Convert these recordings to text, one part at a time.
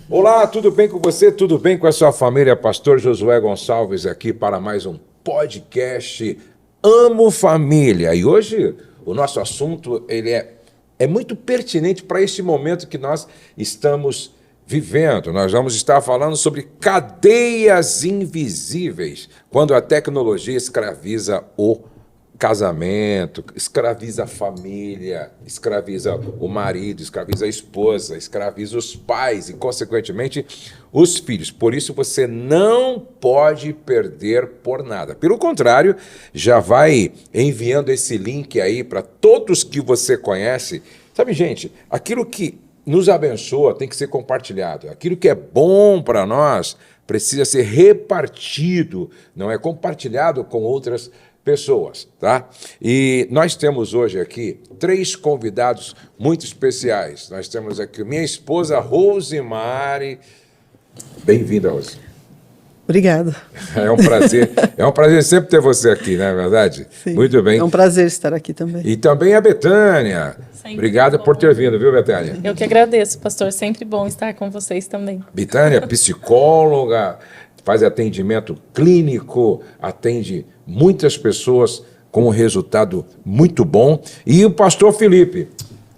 Olá, tudo bem com você? Tudo bem com a sua família? Pastor Josué Gonçalves aqui para mais um podcast Amo Família. E hoje o nosso assunto é muito pertinente para este momento que nós estamos vivendo. Nós vamos estar falando sobre cadeias invisíveis, quando a tecnologia escraviza o casamento, escraviza a família, escraviza o marido, escraviza a esposa, escraviza os pais e, consequentemente, os filhos. Por isso, você não pode perder por nada. Pelo contrário, já vai enviando esse link aí para todos que você conhece. Sabe, gente, aquilo que nos abençoa tem que ser compartilhado. Aquilo que é bom para nós precisa ser repartido, não é compartilhado com outras pessoas, tá? E nós temos hoje aqui 3 convidados muito especiais. Nós temos aqui minha esposa Rosemary. Bem-vinda, Rose. Obrigada. É um prazer sempre ter você aqui, não é verdade? Sim, muito bem. É um prazer estar aqui também. E também a Betânia. Sempre Obrigada bom. por ter vindo, viu, Betânia? Eu que agradeço, pastor. Sempre bom estar com vocês também. Betânia, psicóloga, faz atendimento clínico, atende muitas pessoas com um resultado muito bom. E o pastor Felipe.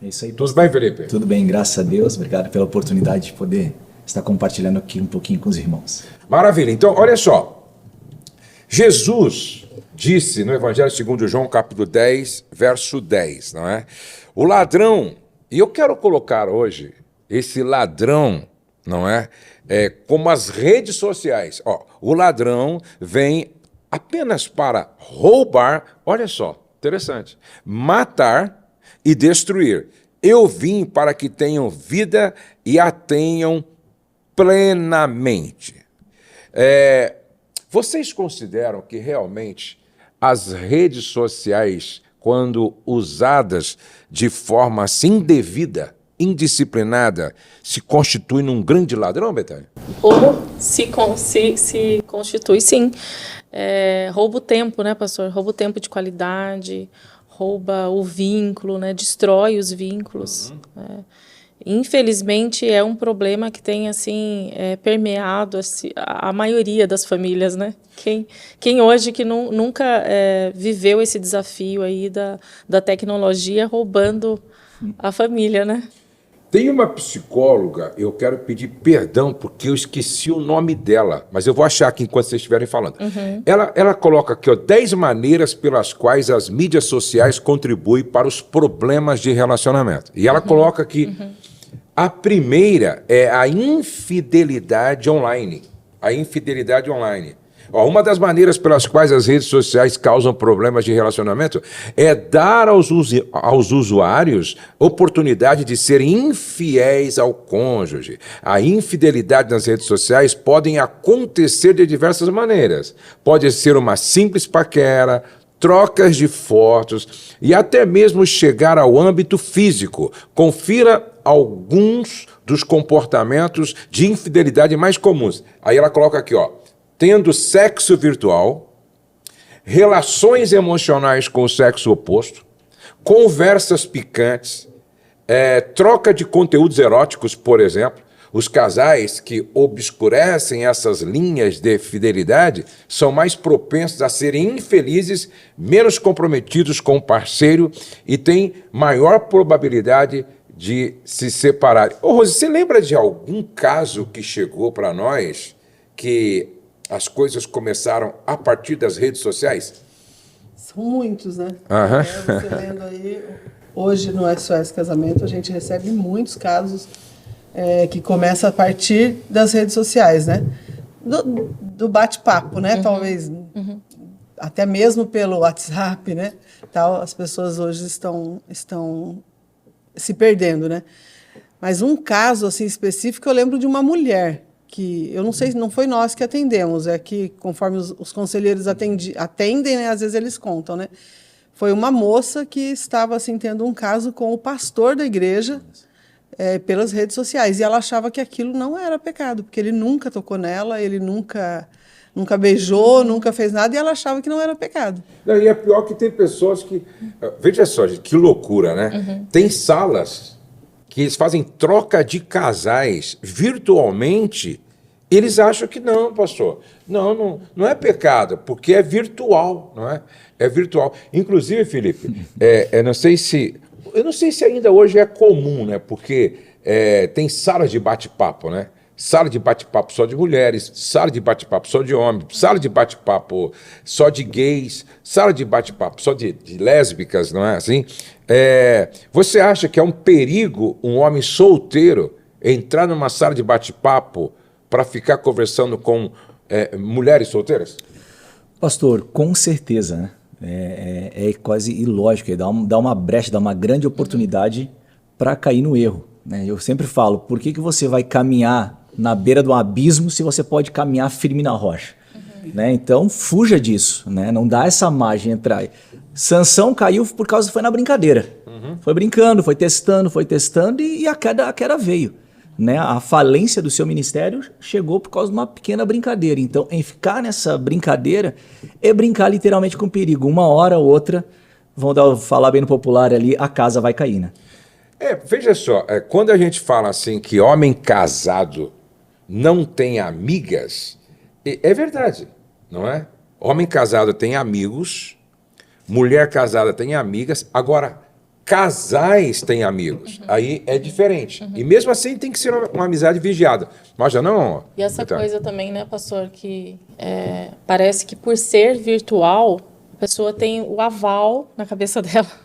É isso aí. Tudo bem, Felipe? Tudo bem, graças a Deus. Obrigado pela oportunidade de poder estar compartilhando aqui um pouquinho com os irmãos. Maravilha. Então, olha só. Jesus disse no Evangelho segundo João, capítulo 10, verso 10, não é? O ladrão, e eu quero colocar hoje esse ladrão, não é? Como as redes sociais. Ó, o ladrão vem apenas para roubar, olha só, interessante, matar e destruir. Eu vim para que tenham vida e a tenham plenamente. Vocês consideram que realmente as redes sociais, quando usadas de forma assim indevida, indisciplinada, se constitui num grande ladrão, Betânia? Ou se constitui, sim. Rouba o tempo, né, pastor? Rouba o tempo de qualidade, rouba o vínculo, né? Destrói os vínculos. Infelizmente, é um problema que tem assim, permeado a maioria das famílias, né? Quem hoje que nunca viveu esse desafio aí da tecnologia roubando a família, né? Tem uma psicóloga, eu quero pedir perdão porque eu esqueci o nome dela, mas eu vou achar aqui enquanto vocês estiverem falando. Uhum. Ela coloca aqui, 10 maneiras pelas quais as mídias sociais contribuem para os problemas de relacionamento. E ela coloca aqui, a primeira é a infidelidade online. A infidelidade online. Uma das maneiras pelas quais as redes sociais causam problemas de relacionamento é dar aos usuários oportunidade de serem infiéis ao cônjuge. A infidelidade nas redes sociais pode acontecer de diversas maneiras. Pode ser uma simples paquera, trocas de fotos e até mesmo chegar ao âmbito físico. Confira alguns dos comportamentos de infidelidade mais comuns. Aí ela coloca aqui, tendo sexo virtual, relações emocionais com o sexo oposto, conversas picantes, troca de conteúdos eróticos, por exemplo. Os casais que obscurecem essas linhas de fidelidade são mais propensos a serem infelizes, menos comprometidos com o parceiro e têm maior probabilidade de se separar. Rose, você lembra de algum caso que chegou para nós que as coisas começaram a partir das redes sociais? São muitos, né? Uhum. Você lendo aí, hoje no SOS Casamento, a gente recebe muitos casos que começam a partir das redes sociais, né? Do bate-papo, né? Talvez, até mesmo pelo WhatsApp, né? Tal, as pessoas hoje estão se perdendo, né? Mas um caso assim específico, eu lembro de uma mulher que, eu não sei, não foi nós que atendemos, é que conforme os conselheiros atendem, né, às vezes eles contam, né? Foi uma moça que estava assim, tendo um caso com o pastor da igreja pelas redes sociais, e ela achava que aquilo não era pecado, porque ele nunca tocou nela, ele nunca beijou, nunca fez nada, e ela achava que não era pecado. Não, e é pior que tem pessoas que... Veja só, gente, que loucura, né? Tem salas que eles fazem troca de casais virtualmente, eles acham que não, pastor. Não é pecado, porque é virtual, não é? É virtual. Inclusive, Felipe, eu não sei se ainda hoje é comum, né? Porque tem salas de bate-papo, né? Sala de bate-papo só de mulheres, sala de bate-papo só de homens, sala de bate-papo só de gays, sala de bate-papo só de lésbicas, não é assim? Você acha que é um perigo um homem solteiro entrar numa sala de bate-papo para ficar conversando com mulheres solteiras? Pastor, com certeza, né? É quase ilógico, dá uma brecha, dá uma grande oportunidade para cair no erro, né? Eu sempre falo, por que você vai caminhar na beira do abismo se você pode caminhar firme na rocha? Né? Então, fuja disso, né? Não dá essa margem entrar. Sansão caiu por causa foi na brincadeira. Foi brincando, foi testando e a queda veio. Né? A falência do seu ministério chegou por causa de uma pequena brincadeira. Então, em ficar nessa brincadeira é brincar literalmente com perigo. Uma hora ou outra, falar bem no popular ali, a casa vai cair, né? Veja só, quando a gente fala assim que homem casado não tem amigas, é verdade, não é? Homem casado tem amigos, mulher casada tem amigas, agora casais têm amigos, aí é diferente. E mesmo assim tem que ser uma amizade vigiada. Mas já não... E essa coisa também, né, pastor, que parece que por ser virtual, a pessoa tem o aval na cabeça dela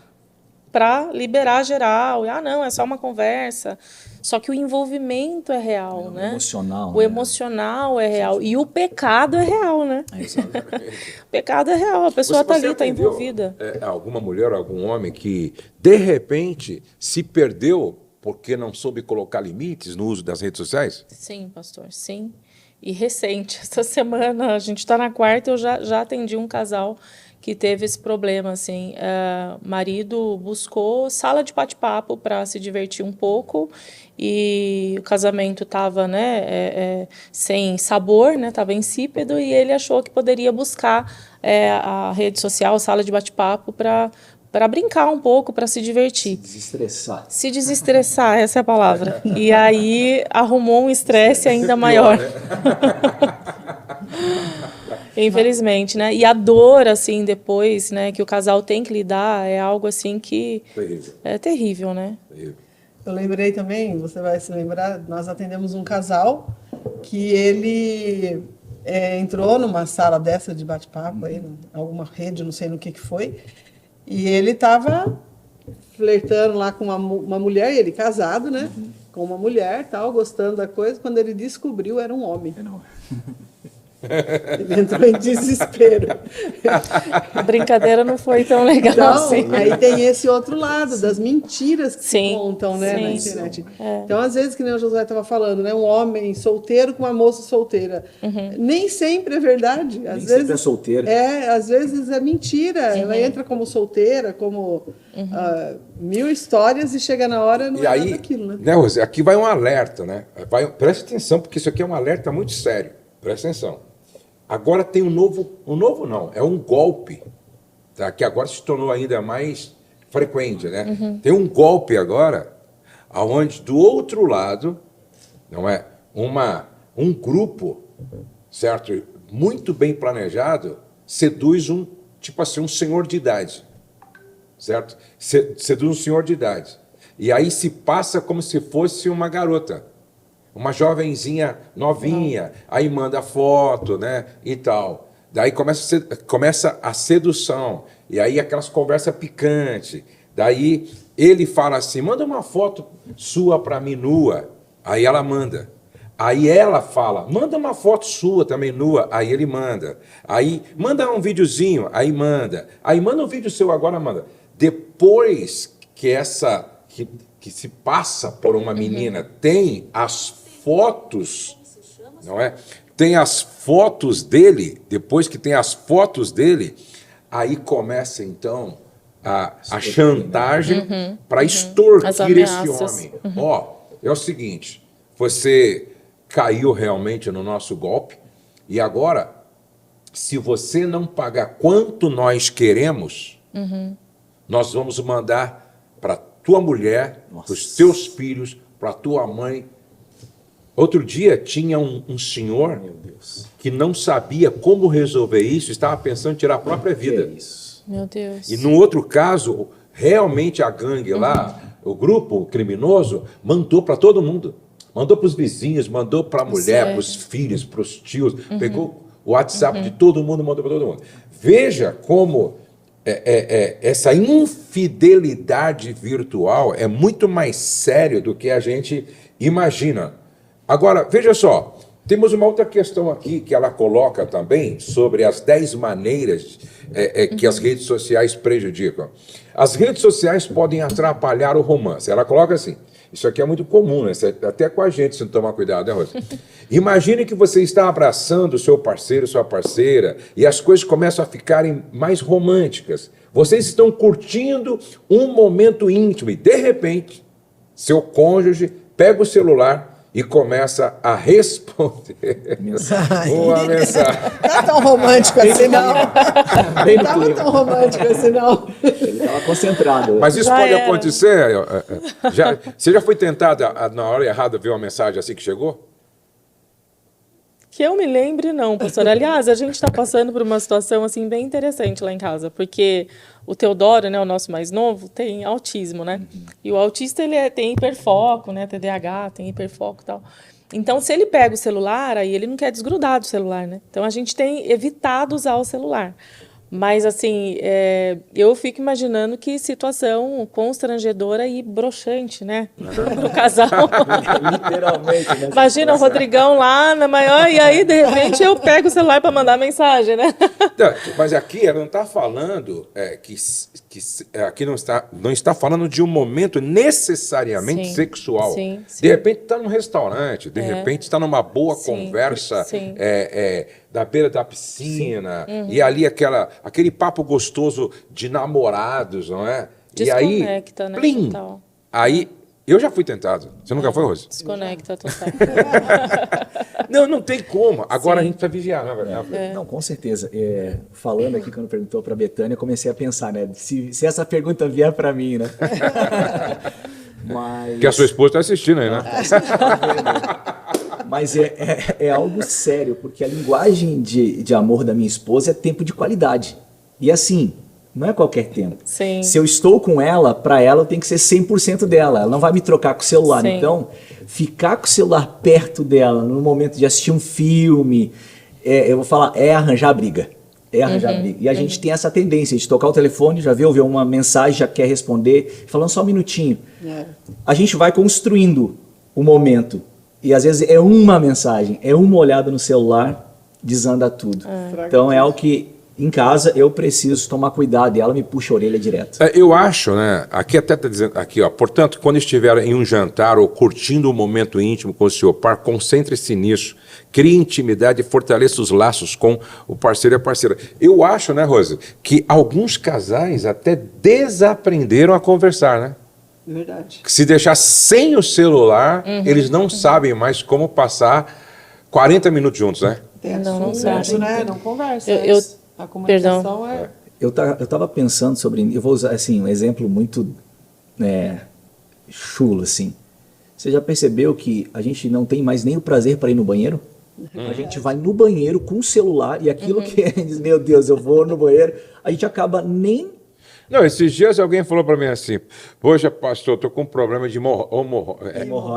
para liberar geral. Não, é só uma conversa. Só que o envolvimento é real, né? Emocional. O emocional é real. E o pecado é real, né? O pecado é real. A pessoa está ali, está envolvida. Alguma mulher, algum homem que, de repente, se perdeu porque não soube colocar limites no uso das redes sociais? Sim, pastor, sim. E recente, essa semana, a gente está na quarta, eu já atendi um casal que teve esse problema, assim, marido buscou sala de bate-papo para se divertir um pouco e o casamento estava, né, sem sabor, né, estava insípido e ele achou que poderia buscar a rede social, sala de bate-papo para brincar um pouco, para se divertir. Se desestressar, essa é a palavra. E aí arrumou um estresse ainda maior. Né? Infelizmente, né? E a dor, assim, depois, né, que o casal tem que lidar é algo, assim, que... Terrível. É terrível, né? Terrível. Eu lembrei também, você vai se lembrar, nós atendemos um casal que ele entrou numa sala dessa de bate-papo, aí, alguma rede, não sei no que foi, e ele estava flertando lá com uma mulher, ele casado, né? Com uma mulher, tal, gostando da coisa, quando ele descobriu, era um homem. Ele entrou em desespero. A brincadeira não foi tão legal assim. Aí tem esse outro lado, das mentiras que se contam, né, na internet. Então, às vezes, que nem o Josué estava falando, né, um homem solteiro com uma moça solteira. Nem sempre é verdade. Às vezes sempre é solteiro. Às vezes é mentira. Ela entra como solteira, como mil histórias e chega na hora e não é nada daquilo, né? Rosê, aqui vai um alerta, né? Preste atenção, porque isso aqui é um alerta muito sério. Presta atenção. Agora tem um golpe, tá? Que agora se tornou ainda mais frequente, né? Tem um golpe agora, onde do outro lado, não é, um grupo, certo, muito bem planejado, seduz um senhor de idade, certo? Seduz um senhor de idade. E aí se passa como se fosse uma garota. Uma jovenzinha novinha, aí manda foto, né, e tal. Daí começa a sedução, e aí aquelas conversas picantes. Daí ele fala assim, manda uma foto sua para mim nua. Aí ela manda. Aí ela fala, manda uma foto sua também nua. Aí ele manda. Aí manda um videozinho, aí manda. Aí manda um vídeo seu, agora manda. Depois que que se passa por uma menina, tem as fotos, não é? Tem as fotos dele, depois que tem as fotos dele, aí começa então a chantagem para extorquir esse homem. É o seguinte, você caiu realmente no nosso golpe e agora, se você não pagar quanto nós queremos, nós vamos mandar para tua mulher, Nossa. para os teus filhos, para a tua mãe. Outro dia tinha um senhor Meu Deus. que não sabia como resolver isso, estava pensando em tirar a própria vida. Que é isso? Meu Deus. E no outro caso, realmente a gangue lá, o grupo criminoso, mandou para todo mundo. Mandou para os vizinhos, mandou para a mulher, Sério? para os filhos, para os tios. Pegou o WhatsApp de todo mundo, mandou para todo mundo. Veja como essa infidelidade virtual é muito mais sério do que a gente imagina. Agora, veja só, temos uma outra questão aqui que ela coloca também sobre as 10 maneiras que as redes sociais prejudicam. As redes sociais podem atrapalhar o romance. Ela coloca assim, isso aqui é muito comum, né? Até com a gente, se não tomar cuidado, né, Rosa? Imagine que você está abraçando o seu parceiro, sua parceira, e as coisas começam a ficarem mais românticas. Vocês estão curtindo um momento íntimo e, de repente, seu cônjuge pega o celular e começa a responder uma mensagem. Não é tão romântico assim, não. Bem Não no estava clima. tão romântico assim, não. Ele estava concentrado. Mas isso Já pode era. acontecer. Você já foi tentada, na hora errada, ver uma mensagem assim que chegou? Que eu me lembre, não, pastor. Aliás, a gente está passando por uma situação assim bem interessante lá em casa, porque o Teodoro, né, o nosso mais novo, tem autismo, né? E o autista tem hiperfoco, né, TDAH, tem hiperfoco e tal. Então, se ele pega o celular, aí ele não quer desgrudar do celular, né? Então, a gente tem evitado usar o celular. Mas, assim, eu fico imaginando que situação constrangedora e broxante, né? Para o casal. Literalmente, né? Imagina o Rodrigão lá na maior, e aí, de repente, eu pego o celular para mandar mensagem, né? Não, mas aqui ela não está falando aqui não está falando de um momento necessariamente Sim, sexual. sim, sim. De repente está num restaurante, de repente está numa boa Sim, conversa sim. da beira da piscina, e ali aquele papo gostoso de namorados, não é? E aí, Desconecta, né, plim! total. Aí, eu já fui tentado. Você nunca foi, Rose? Desconecta total. Não tem como. Agora a gente precisa vigiar, não é verdade? Não, com certeza. Falando aqui, quando perguntou para a Betânia, eu comecei a pensar, né? Se essa pergunta vier para mim, né? Mas... Que a sua esposa está assistindo aí, né? Mas é algo sério, porque a linguagem de amor da minha esposa é tempo de qualidade. E assim, não é qualquer tempo. Sim. Se eu estou com ela, para ela eu tenho que ser 100% dela. Ela não vai me trocar com o celular. Sim. Então, ficar com o celular perto dela no momento de assistir um filme, eu vou falar, é arranjar briga. É arranjar briga. E a gente tem essa tendência de tocar o telefone, já ver uma mensagem, já quer responder, falando só um minutinho. A gente vai construindo o momento. E às vezes é uma mensagem, é uma olhada no celular, desanda tudo. Então é algo que em casa eu preciso tomar cuidado e ela me puxa a orelha direto. Eu acho, né? Aqui até está dizendo, aqui, ó. Portanto, quando estiver em um jantar ou curtindo um momento íntimo com o seu par, concentre-se nisso. Crie intimidade e fortaleça os laços com o parceiro e a parceira. Eu acho, né, Rose, que alguns casais até desaprenderam a conversar, né? Verdade. Se deixar sem o celular, eles não sabem mais como passar 40 minutos juntos, né? Tem Não assunto, sabe. né? Não conversa. A comunicação é... Eu estava pensando sobre... Eu vou usar assim, um exemplo muito chulo, assim. Você já percebeu que a gente não tem mais nem o prazer para ir no banheiro? A gente vai no banheiro com o celular e aquilo que diz, meu Deus, eu vou no banheiro, a gente acaba nem... Não, esses dias alguém falou para mim assim, poxa, pastor, estou com um problema de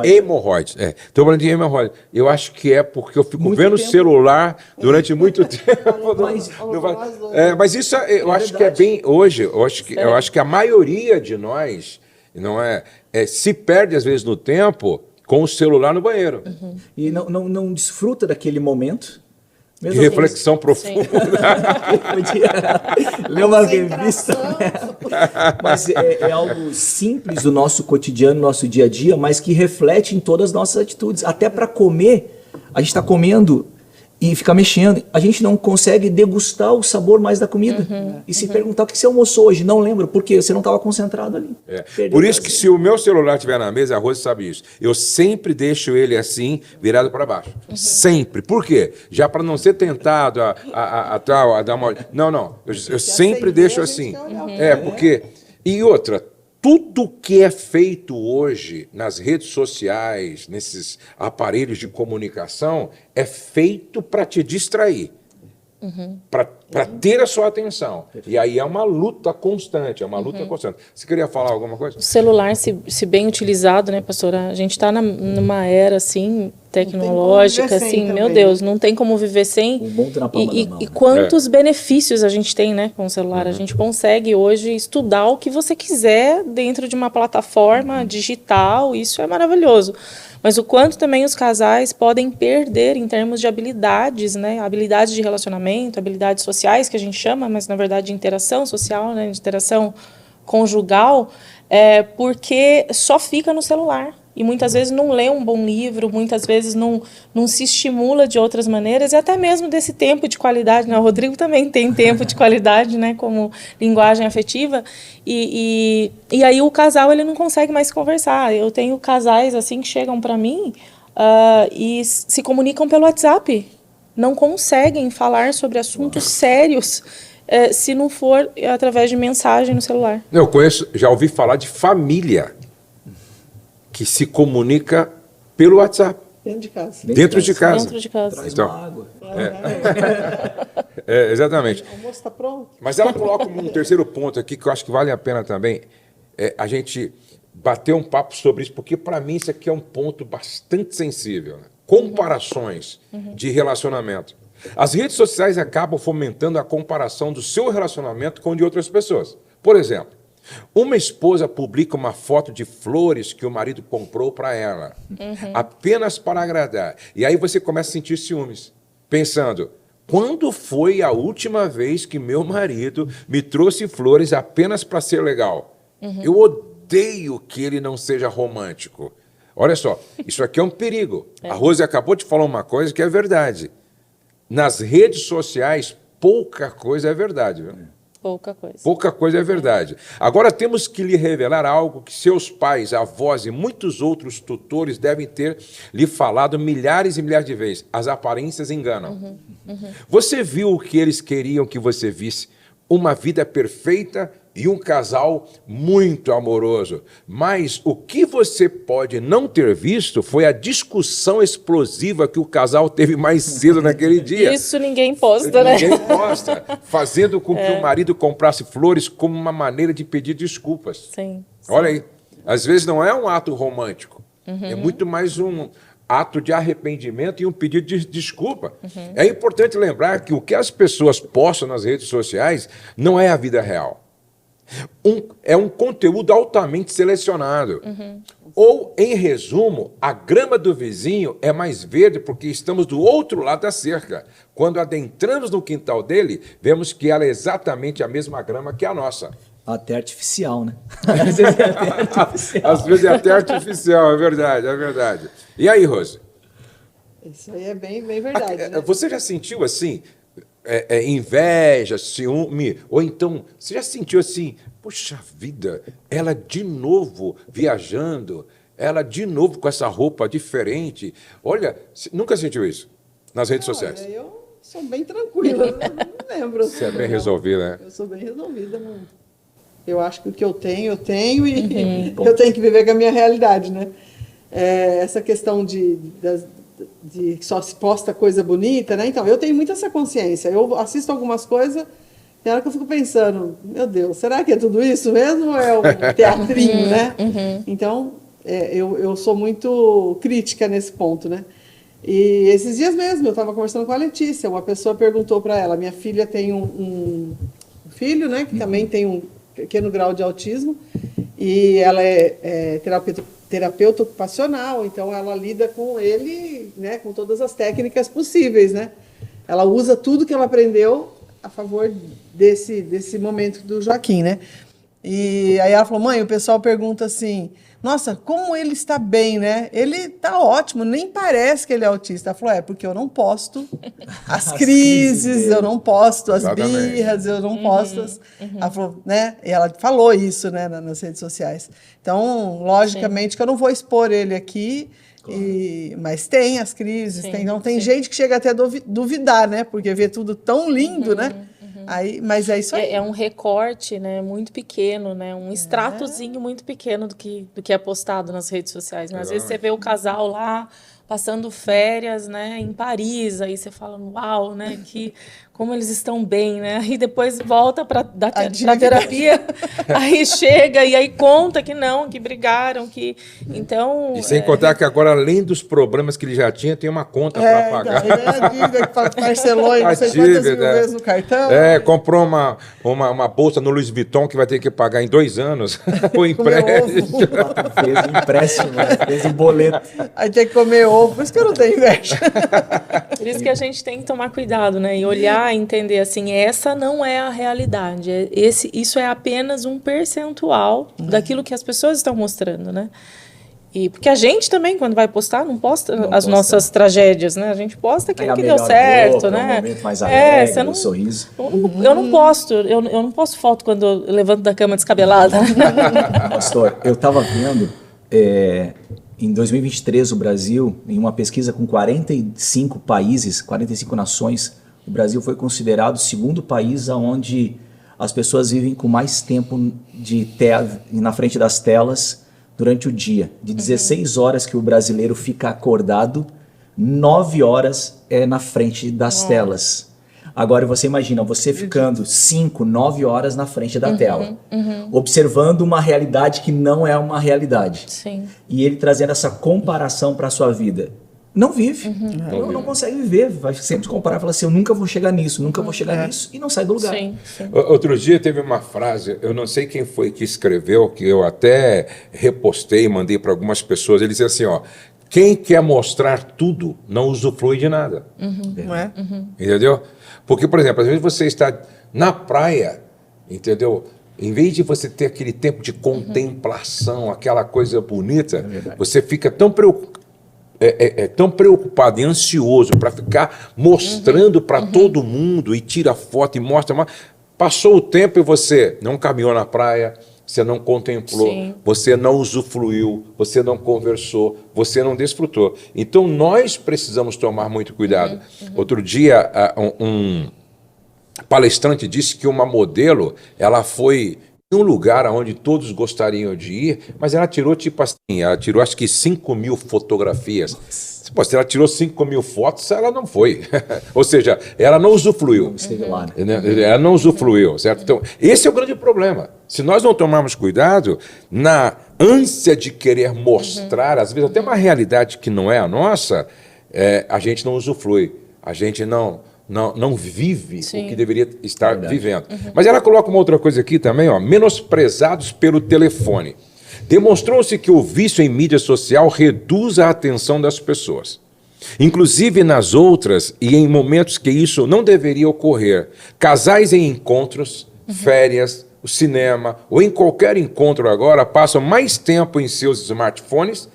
hemorroides. Estou falando de hemorroides. Eu acho que é porque eu fico Muito vendo o tempo. celular durante muito tempo. Mas isso eu acho que é bem hoje. Eu acho que a maioria de nós não se perde às vezes no tempo com o celular no banheiro. E não desfruta daquele momento. Que reflexão profunda. Podia ler uma revista. Mas é algo simples do nosso cotidiano, nosso dia a dia, mas que reflete em todas as nossas atitudes. Até para comer, a gente está comendo e fica mexendo. A gente não consegue degustar o sabor mais da comida. E se perguntar o que você almoçou hoje, não lembro, porque você não estava concentrado ali. Por isso que se o meu celular estiver na mesa, a Rose sabe isso. Eu sempre deixo ele assim, virado para baixo. Sempre. Por quê? Já para não ser tentado a dar uma... Não. Eu sempre deixo assim. Porque... E outra, tudo que é feito hoje nas redes sociais, nesses aparelhos de comunicação, é feito para te distrair. Para ter a sua atenção. E aí é uma luta constante, é uma luta constante. Você queria falar alguma coisa? O celular, se bem utilizado, né, pastora? A gente está numa era, assim, tecnológica, assim, meu Deus, não tem como viver sem. O mundo na palma da mão, E né? quantos benefícios a gente tem, né, com o celular? A gente consegue hoje estudar o que você quiser dentro de uma plataforma digital, isso é maravilhoso. Mas o quanto também os casais podem perder em termos de habilidades, né? Habilidades de relacionamento, habilidades sociais, que a gente chama, mas na verdade de interação social, né? De interação conjugal, porque só fica no celular. E muitas vezes não lê um bom livro, muitas vezes não se estimula de outras maneiras, e até mesmo desse tempo de qualidade, né? O Rodrigo também tem tempo de qualidade, né? Como linguagem afetiva, e aí o casal ele não consegue mais conversar. Eu tenho casais assim que chegam para mim e se comunicam pelo WhatsApp, não conseguem falar sobre assuntos sérios se não for através de mensagem no celular. Eu conheço, já ouvi falar de família que se comunica pelo WhatsApp. Dentro de casa. Dentro de casa. Dentro de casa. Traz Então, uma água. exatamente. O almoço está pronto. Mas ela coloca um terceiro ponto aqui que eu acho que vale a pena também a gente bater um papo sobre isso, porque para mim isso aqui é um ponto bastante sensível. Né? Comparações de relacionamento. As redes sociais acabam fomentando a comparação do seu relacionamento com o de outras pessoas. Por exemplo, uma esposa publica uma foto de flores que o marido comprou para ela, apenas para agradar. E aí você começa a sentir ciúmes, pensando, quando foi a última vez que meu marido me trouxe flores apenas para ser legal? Eu odeio que ele não seja romântico. Olha só, isso aqui é um perigo. A Rose acabou de falar uma coisa que é verdade. Nas redes sociais, pouca coisa é verdade, viu? Pouca coisa. Pouca coisa é verdade. Agora temos que lhe revelar algo que seus pais, avós e muitos outros tutores devem ter lhe falado milhares e milhares de vezes. As aparências enganam. Você viu o que eles queriam que você visse? Uma vida perfeita e um casal muito amoroso. Mas o que você pode não ter visto foi a discussão explosiva que o casal teve mais cedo naquele dia. Isso ninguém posta, né? Ninguém posta, fazendo com que o marido comprasse flores como uma maneira de pedir desculpas. Sim. Olha aí, às vezes não é um ato romântico, é muito mais um ato de arrependimento e um pedido de desculpa. É importante lembrar que o que as pessoas postam nas redes sociais não é a vida real. É um conteúdo altamente selecionado. Ou, em resumo, a grama do vizinho é mais verde porque estamos do outro lado da cerca. Quando adentramos no quintal dele, vemos que ela é exatamente a mesma grama que a nossa. Até artificial, né? Às vezes é até artificial. Às vezes é até artificial, é verdade, é verdade. E aí, Rose? Isso aí é bem verdade, né? Você já sentiu assim, inveja, ciúme? Ou então, você já sentiu assim, poxa vida, ela de novo viajando, ela de novo com essa roupa diferente? Olha, nunca sentiu isso nas redes sociais? Olha, eu sou bem tranquila, não lembro. Você é bem resolvida, né? Eu sou bem resolvida. Não. Eu acho que o que eu tenho e eu tenho que viver com a minha realidade, né? Essa questão de só se posta coisa bonita, né? Então, eu tenho muito essa consciência. Eu assisto algumas coisas, tem hora que eu fico pensando, meu Deus, será que é tudo isso mesmo ou é um teatrinho, né? Então, eu sou muito crítica nesse ponto, né? E esses dias mesmo, eu estava conversando com a Letícia, uma pessoa perguntou para ela, minha filha tem um filho, né, que também tem um pequeno grau de autismo, e ela é terapeuta ocupacional, então ela lida com ele, né, com todas as técnicas possíveis, né? Ela usa tudo que ela aprendeu a favor desse momento do Joaquim, né? E aí ela falou, mãe, o pessoal pergunta assim, nossa, como ele está bem, né? Ele está ótimo, nem parece que ele é autista. Ela falou, porque eu não posto as crises, eu não posto as birras, eu não posto Ela falou, né? E ela falou isso, né, nas redes sociais. Então, logicamente que eu não vou expor ele aqui, mas tem as crises, então tem gente que chega até a duvidar, né? Porque vê tudo tão lindo, né? Aí, mas é isso aí. É um recorte, né, muito pequeno, né, um extratozinho muito pequeno do que é postado nas redes sociais. Né? Às vezes você vê o casal lá passando férias, né, em Paris, aí você fala, uau, né, como eles estão bem, né? Aí depois volta para terapia, aí chega e aí conta que não, que brigaram, que então. E sem contar que agora, além dos problemas que ele já tinha, tem uma conta para pagar. A dívida que parcelou em não sei quantas mil vezes no cartão. Comprou uma bolsa no Louis Vuitton que vai ter que pagar em 2 anos o empréstimo. Fez um empréstimo, fez um boleto. Aí tem que comer ovo, por isso que eu não tenho inveja. Por isso que a gente tem que tomar cuidado, né? E olhar e entender assim, essa não é a realidade. Isso é apenas um percentual daquilo que as pessoas estão mostrando, né? E porque a gente também, quando vai postar, não posta as nossas tragédias, né? A gente posta aquilo que deu certo, né? Um momento mais alegre, um sorriso. Eu não posto foto quando eu levanto da cama descabelada. Pastor, eu estava vendo, em 2023, o Brasil, em uma pesquisa com 45 países, 45 nações, o Brasil foi considerado o segundo país onde as pessoas vivem com mais tempo na frente das telas durante o dia. De 16 horas que o brasileiro fica acordado, 9 horas é na frente das telas. Agora você imagina, você ficando 5, 9 horas na frente da tela, observando uma realidade que não é uma realidade. Sim. E ele trazendo essa comparação para a sua vida. Não vive, não consegue viver, vai sempre comparar, fala assim, eu nunca vou chegar nisso, nunca vou chegar nisso, e não sai do lugar. Sim. Outro dia teve uma frase, eu não sei quem foi que escreveu, que eu até repostei, mandei para algumas pessoas, ele dizia assim, quem quer mostrar tudo não usufrui de nada. Não é? Entendeu? Porque, por exemplo, às vezes você está na praia, entendeu? Em vez de você ter aquele tempo de contemplação, aquela coisa bonita, você fica tão preocupado. Tão preocupado e ansioso para ficar mostrando para todo mundo e tira foto e mostra. Passou o tempo e você não caminhou na praia, você não contemplou, você não usufruiu, você não conversou, você não desfrutou. Então nós precisamos tomar muito cuidado. Outro dia um palestrante disse que uma modelo, ela foi em um lugar onde todos gostariam de ir, mas ela tirou acho que 5.000 fotografias. Pô, se ela tirou 5.000 fotos, ela não foi. Ou seja, ela não usufruiu. Não esteve lá. Ela não usufruiu, certo? Então, esse é o grande problema. Se nós não tomarmos cuidado, na ânsia de querer mostrar, às vezes até uma realidade que não é a nossa, a gente não usufrui. A gente não vive o que deveria estar vivendo. Mas ela coloca uma outra coisa aqui também, menosprezados pelo telefone. Demonstrou-se que o vício em mídia social reduz a atenção das pessoas. Inclusive nas outras e em momentos que isso não deveria ocorrer. Casais em encontros, férias, o cinema ou em qualquer encontro agora passam mais tempo em seus smartphones,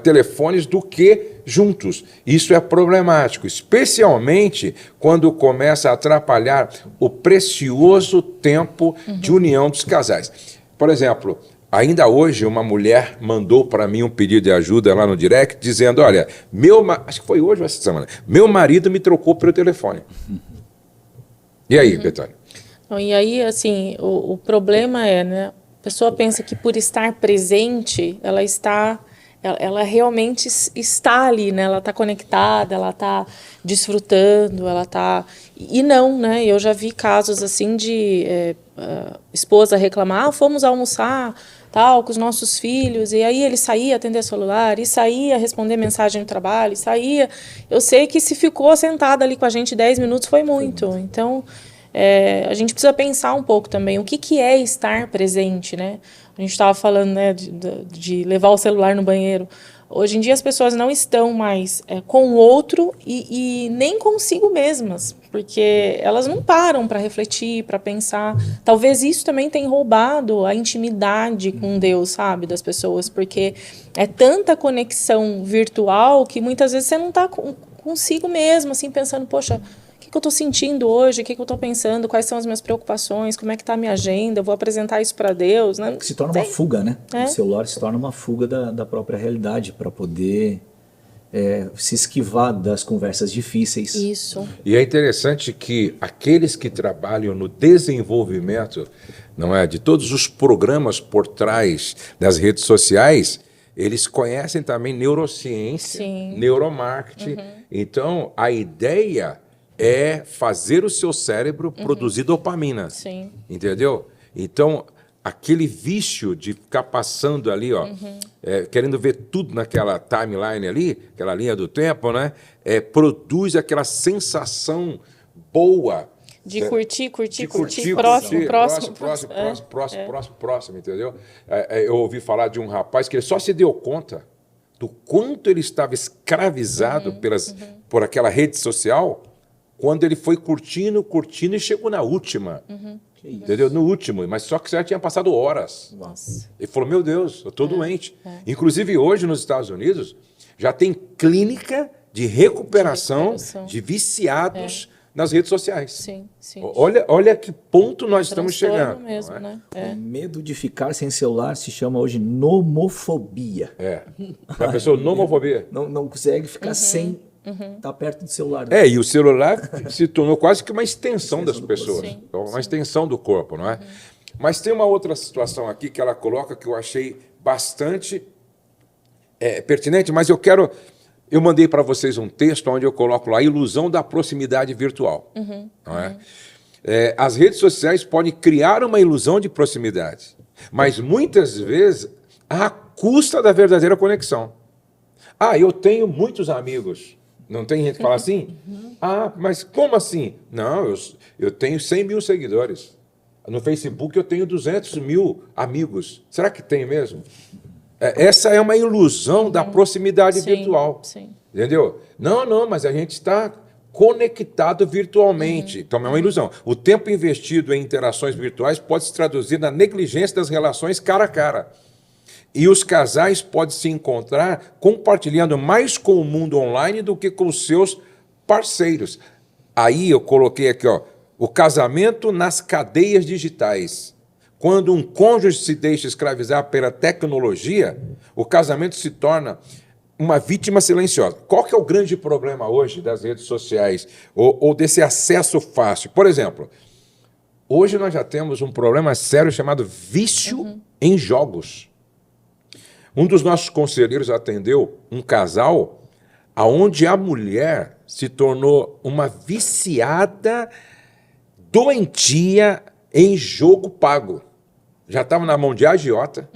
telefones, do que juntos. Isso é problemático, especialmente quando começa a atrapalhar o precioso tempo de união dos casais. Por exemplo, ainda hoje uma mulher mandou para mim um pedido de ajuda lá no direct, dizendo, olha, acho que foi hoje ou essa semana, meu marido me trocou pelo telefone. E aí, Betânia? E aí, assim, o problema é, né, a pessoa pensa que por estar presente, ela realmente está ali, né? Ela está conectada, ela está desfrutando, ela está... E não, né? Eu já vi casos assim de esposa reclamar, fomos almoçar, tal, com os nossos filhos, e aí ele saía atender celular, e saía responder mensagem no trabalho, e saía... Eu sei que se ficou sentada ali com a gente 10 minutos foi muito. Então, a gente precisa pensar um pouco também o que é estar presente, né? A gente estava falando, né, de levar o celular no banheiro. Hoje em dia as pessoas não estão mais com o outro e nem consigo mesmas, porque elas não param para refletir, para pensar. Talvez isso também tenha roubado a intimidade com Deus, sabe, das pessoas, porque é tanta conexão virtual que muitas vezes você não está consigo mesmo, assim, pensando, poxa, o que eu estou sentindo hoje, o que eu estou pensando, quais são as minhas preocupações, como é que está a minha agenda, eu vou apresentar isso para Deus. Né? Se torna uma fuga, né? O celular se torna uma fuga da própria realidade, para poder se esquivar das conversas difíceis. Isso. E é interessante que aqueles que trabalham no desenvolvimento, não é, de todos os programas por trás das redes sociais, eles conhecem também neurociência, Sim. neuromarketing. Então, a ideia é fazer o seu cérebro produzir dopamina. Sim. Entendeu? Então, aquele vício de ficar passando ali, ó, querendo ver tudo naquela timeline ali, aquela linha do tempo, né? Produz aquela sensação boa. De curtir, De próximo, próximo, entendeu? Eu ouvi falar de um rapaz que ele só se deu conta do quanto ele estava escravizado por aquela rede social quando ele foi curtindo e chegou na última. Entendeu? No último, mas só que já tinha passado horas. Nossa. Ele falou, meu Deus, eu estou doente. Inclusive, hoje, nos Estados Unidos, já tem clínica de recuperação de viciados nas redes sociais. Sim, sim. Olha que ponto nós estamos chegando. Mesmo, não é? né? O medo de ficar sem celular se chama hoje nomofobia. A pessoa nomofobia. Não consegue ficar sem estar perto do celular. E o celular se tornou quase que uma extensão das pessoas. Sim, Uma extensão do corpo, não é? Mas tem uma outra situação aqui que ela coloca que eu achei bastante pertinente, mas eu mandei para vocês um texto onde eu coloco lá a ilusão da proximidade virtual. Não é? As redes sociais podem criar uma ilusão de proximidade, mas muitas vezes à custa da verdadeira conexão. Eu tenho muitos amigos. Não tem gente que fala assim? Mas como assim? Não, eu tenho 100 mil seguidores. No Facebook eu tenho 200 mil amigos. Será que tem mesmo? Essa é uma ilusão da proximidade virtual. Sim. Entendeu? Não, mas a gente está conectado virtualmente. Então é uma ilusão. O tempo investido em interações virtuais pode se traduzir na negligência das relações cara a cara. E os casais podem se encontrar compartilhando mais com o mundo online do que com os seus parceiros. Aí eu coloquei aqui, ó, o casamento nas cadeias digitais. Quando um cônjuge se deixa escravizar pela tecnologia, o casamento se torna uma vítima silenciosa. Qual que é o grande problema hoje das redes sociais ou desse acesso fácil? Por exemplo, hoje nós já temos um problema sério chamado vício em jogos. Um dos nossos conselheiros atendeu um casal onde a mulher se tornou uma viciada doentia em jogo pago. Já estava na mão de agiota,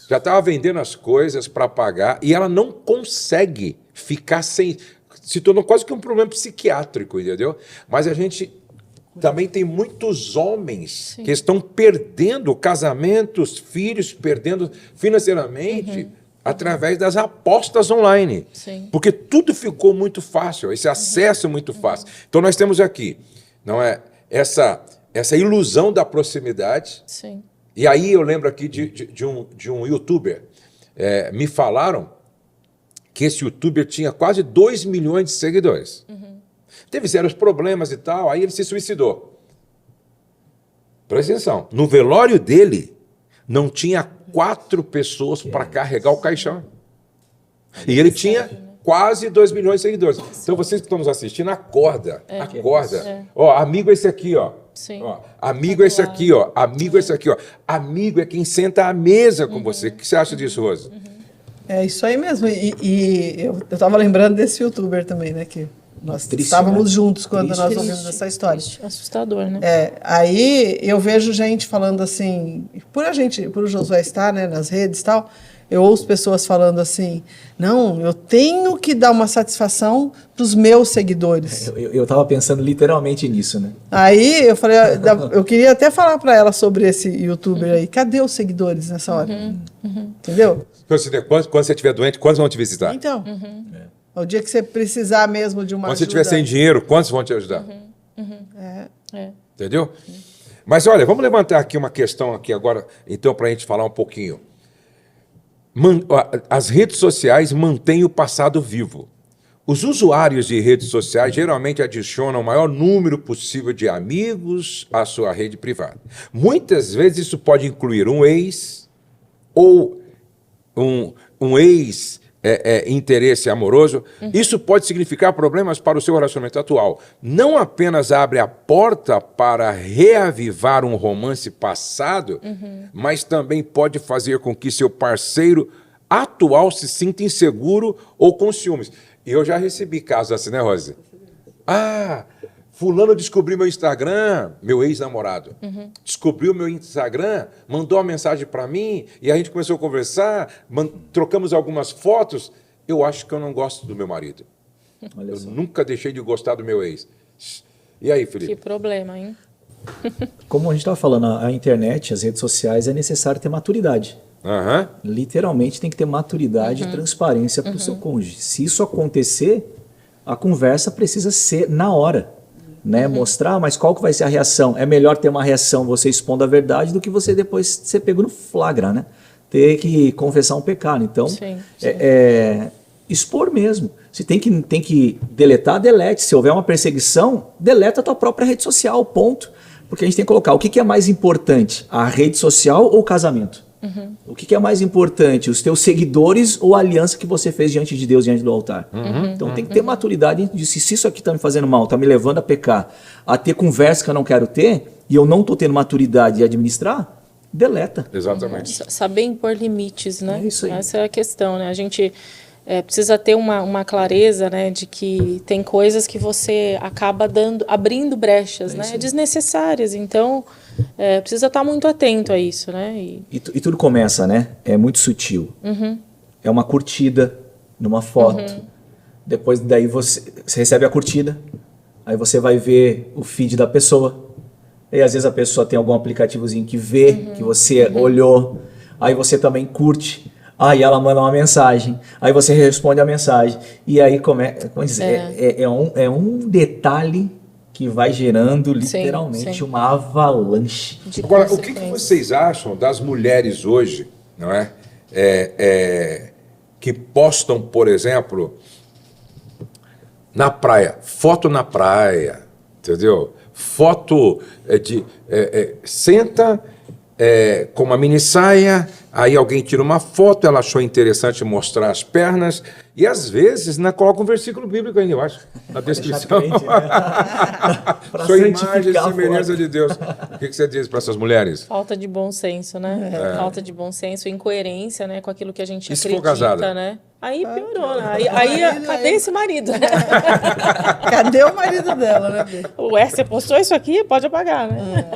já estava vendendo as coisas para pagar e ela não consegue ficar sem... Se tornou quase que um problema psiquiátrico, entendeu? Mas a gente também tem muitos homens que estão perdendo casamentos, filhos, perdendo financeiramente através das apostas online. Sim. Porque tudo ficou muito fácil, esse acesso é muito fácil. Então nós temos aqui, não é, essa ilusão da proximidade. Sim. E aí eu lembro aqui de um youtuber. Me falaram que esse youtuber tinha quase 2 milhões de seguidores. Teve sérios problemas e tal, aí ele se suicidou. Presta atenção, no velório dele não tinha 4 pessoas para carregar o caixão. E ele tinha quase 2 milhões de seguidores. Então vocês que estão nos assistindo, acorda. Ó, amigo é esse aqui, ó. Sim. Ó, amigo é esse aqui, ó. Amigo é esse aqui, ó. Amigo é quem senta à mesa com você. O que você acha disso, Rose? É isso aí mesmo. E eu estava lembrando desse youtuber também, né? Que nós Triste, estávamos né? juntos quando Triste. nós ouvimos essa história. Assustador, né? Aí eu vejo gente falando assim, por o Josué estar, né, nas redes e tal, eu ouço pessoas falando assim, não, eu tenho que dar uma satisfação para os meus seguidores. Eu estava pensando literalmente nisso, né? Aí eu falei, eu queria até falar para ela sobre esse youtuber aí, cadê os seguidores nessa hora? Entendeu? Quando você estiver doente, quantos vão te visitar? Então, o dia que você precisar mesmo de uma Quando você ajuda... estiver sem dinheiro, quantos vão te ajudar? É. Entendeu? Mas olha, vamos levantar aqui uma questão aqui agora, então, para a gente falar um pouquinho. As redes sociais mantêm o passado vivo. Os usuários de redes sociais geralmente adicionam o maior número possível de amigos à sua rede privada. Muitas vezes isso pode incluir um ex ou um ex interesse amoroso, isso pode significar problemas para o seu relacionamento atual. Não apenas abre a porta para reavivar um romance passado, mas também pode fazer com que seu parceiro atual se sinta inseguro ou com ciúmes. E eu já recebi casos assim, né, Rose? Ah, fulano descobriu meu Instagram, meu ex-namorado. Descobriu meu Instagram, mandou uma mensagem para mim, e a gente começou a conversar, trocamos algumas fotos. Eu acho que eu não gosto do meu marido. Olha Eu só. nunca deixei de gostar do meu ex. E aí, Felipe? Que problema, hein? Como a gente estava falando, a internet, as redes sociais, é necessário ter maturidade. Aham. Literalmente tem que ter maturidade e transparência para o seu cônjuge. Se isso acontecer, a conversa precisa ser na hora. Né? Mostrar, mas qual que vai ser a reação? É melhor ter uma reação você expondo a verdade do que você depois ser pego no flagra, né? Ter que confessar um pecado. Então, Sim, expor mesmo. Se tem que deletar, delete. Se houver uma perseguição, deleta a tua própria rede social, ponto. Porque a gente tem que colocar o que é mais importante, a rede social ou o casamento? O que é mais importante, os teus seguidores ou a aliança que você fez diante de Deus, diante do altar? Então tem que ter maturidade de se isso aqui está me fazendo mal, está me levando a pecar, a ter conversa que eu não quero ter, e eu não estou tendo maturidade de administrar, deleta. Exatamente. Saber impor limites, né? É isso aí. Essa é a questão, né? A gente precisa ter uma clareza, né, de que tem coisas que você acaba abrindo brechas, né, desnecessárias. Então, precisa estar muito atento a isso, né? E tudo começa, né? É muito sutil. É uma curtida numa foto. Depois daí você recebe a curtida, aí você vai ver o feed da pessoa. E às vezes a pessoa tem algum aplicativozinho que vê que você olhou, aí você também curte. Aí ela manda uma mensagem, aí você responde a mensagem. E aí é um detalhe que vai gerando literalmente sim. uma avalanche. De Agora, o que consequências. vocês acham das mulheres hoje, não é? Que postam, por exemplo, na praia, foto na praia, entendeu? Foto senta com uma mini saia, aí alguém tira uma foto, ela achou interessante mostrar as pernas, e às vezes coloca um versículo bíblico ainda, eu acho, na descrição. crente, né? Pra Sua imagem e santificar a semelhança foto. de Deus. O que você diz para essas mulheres? Falta de bom senso, né? Falta de bom senso, incoerência, né, com aquilo que a gente E se for acredita, casada? né? Aí piorou, né? Aí cadê esse marido? Cadê o marido dela, né, Bê? Ué, você postou isso aqui? Pode apagar, né?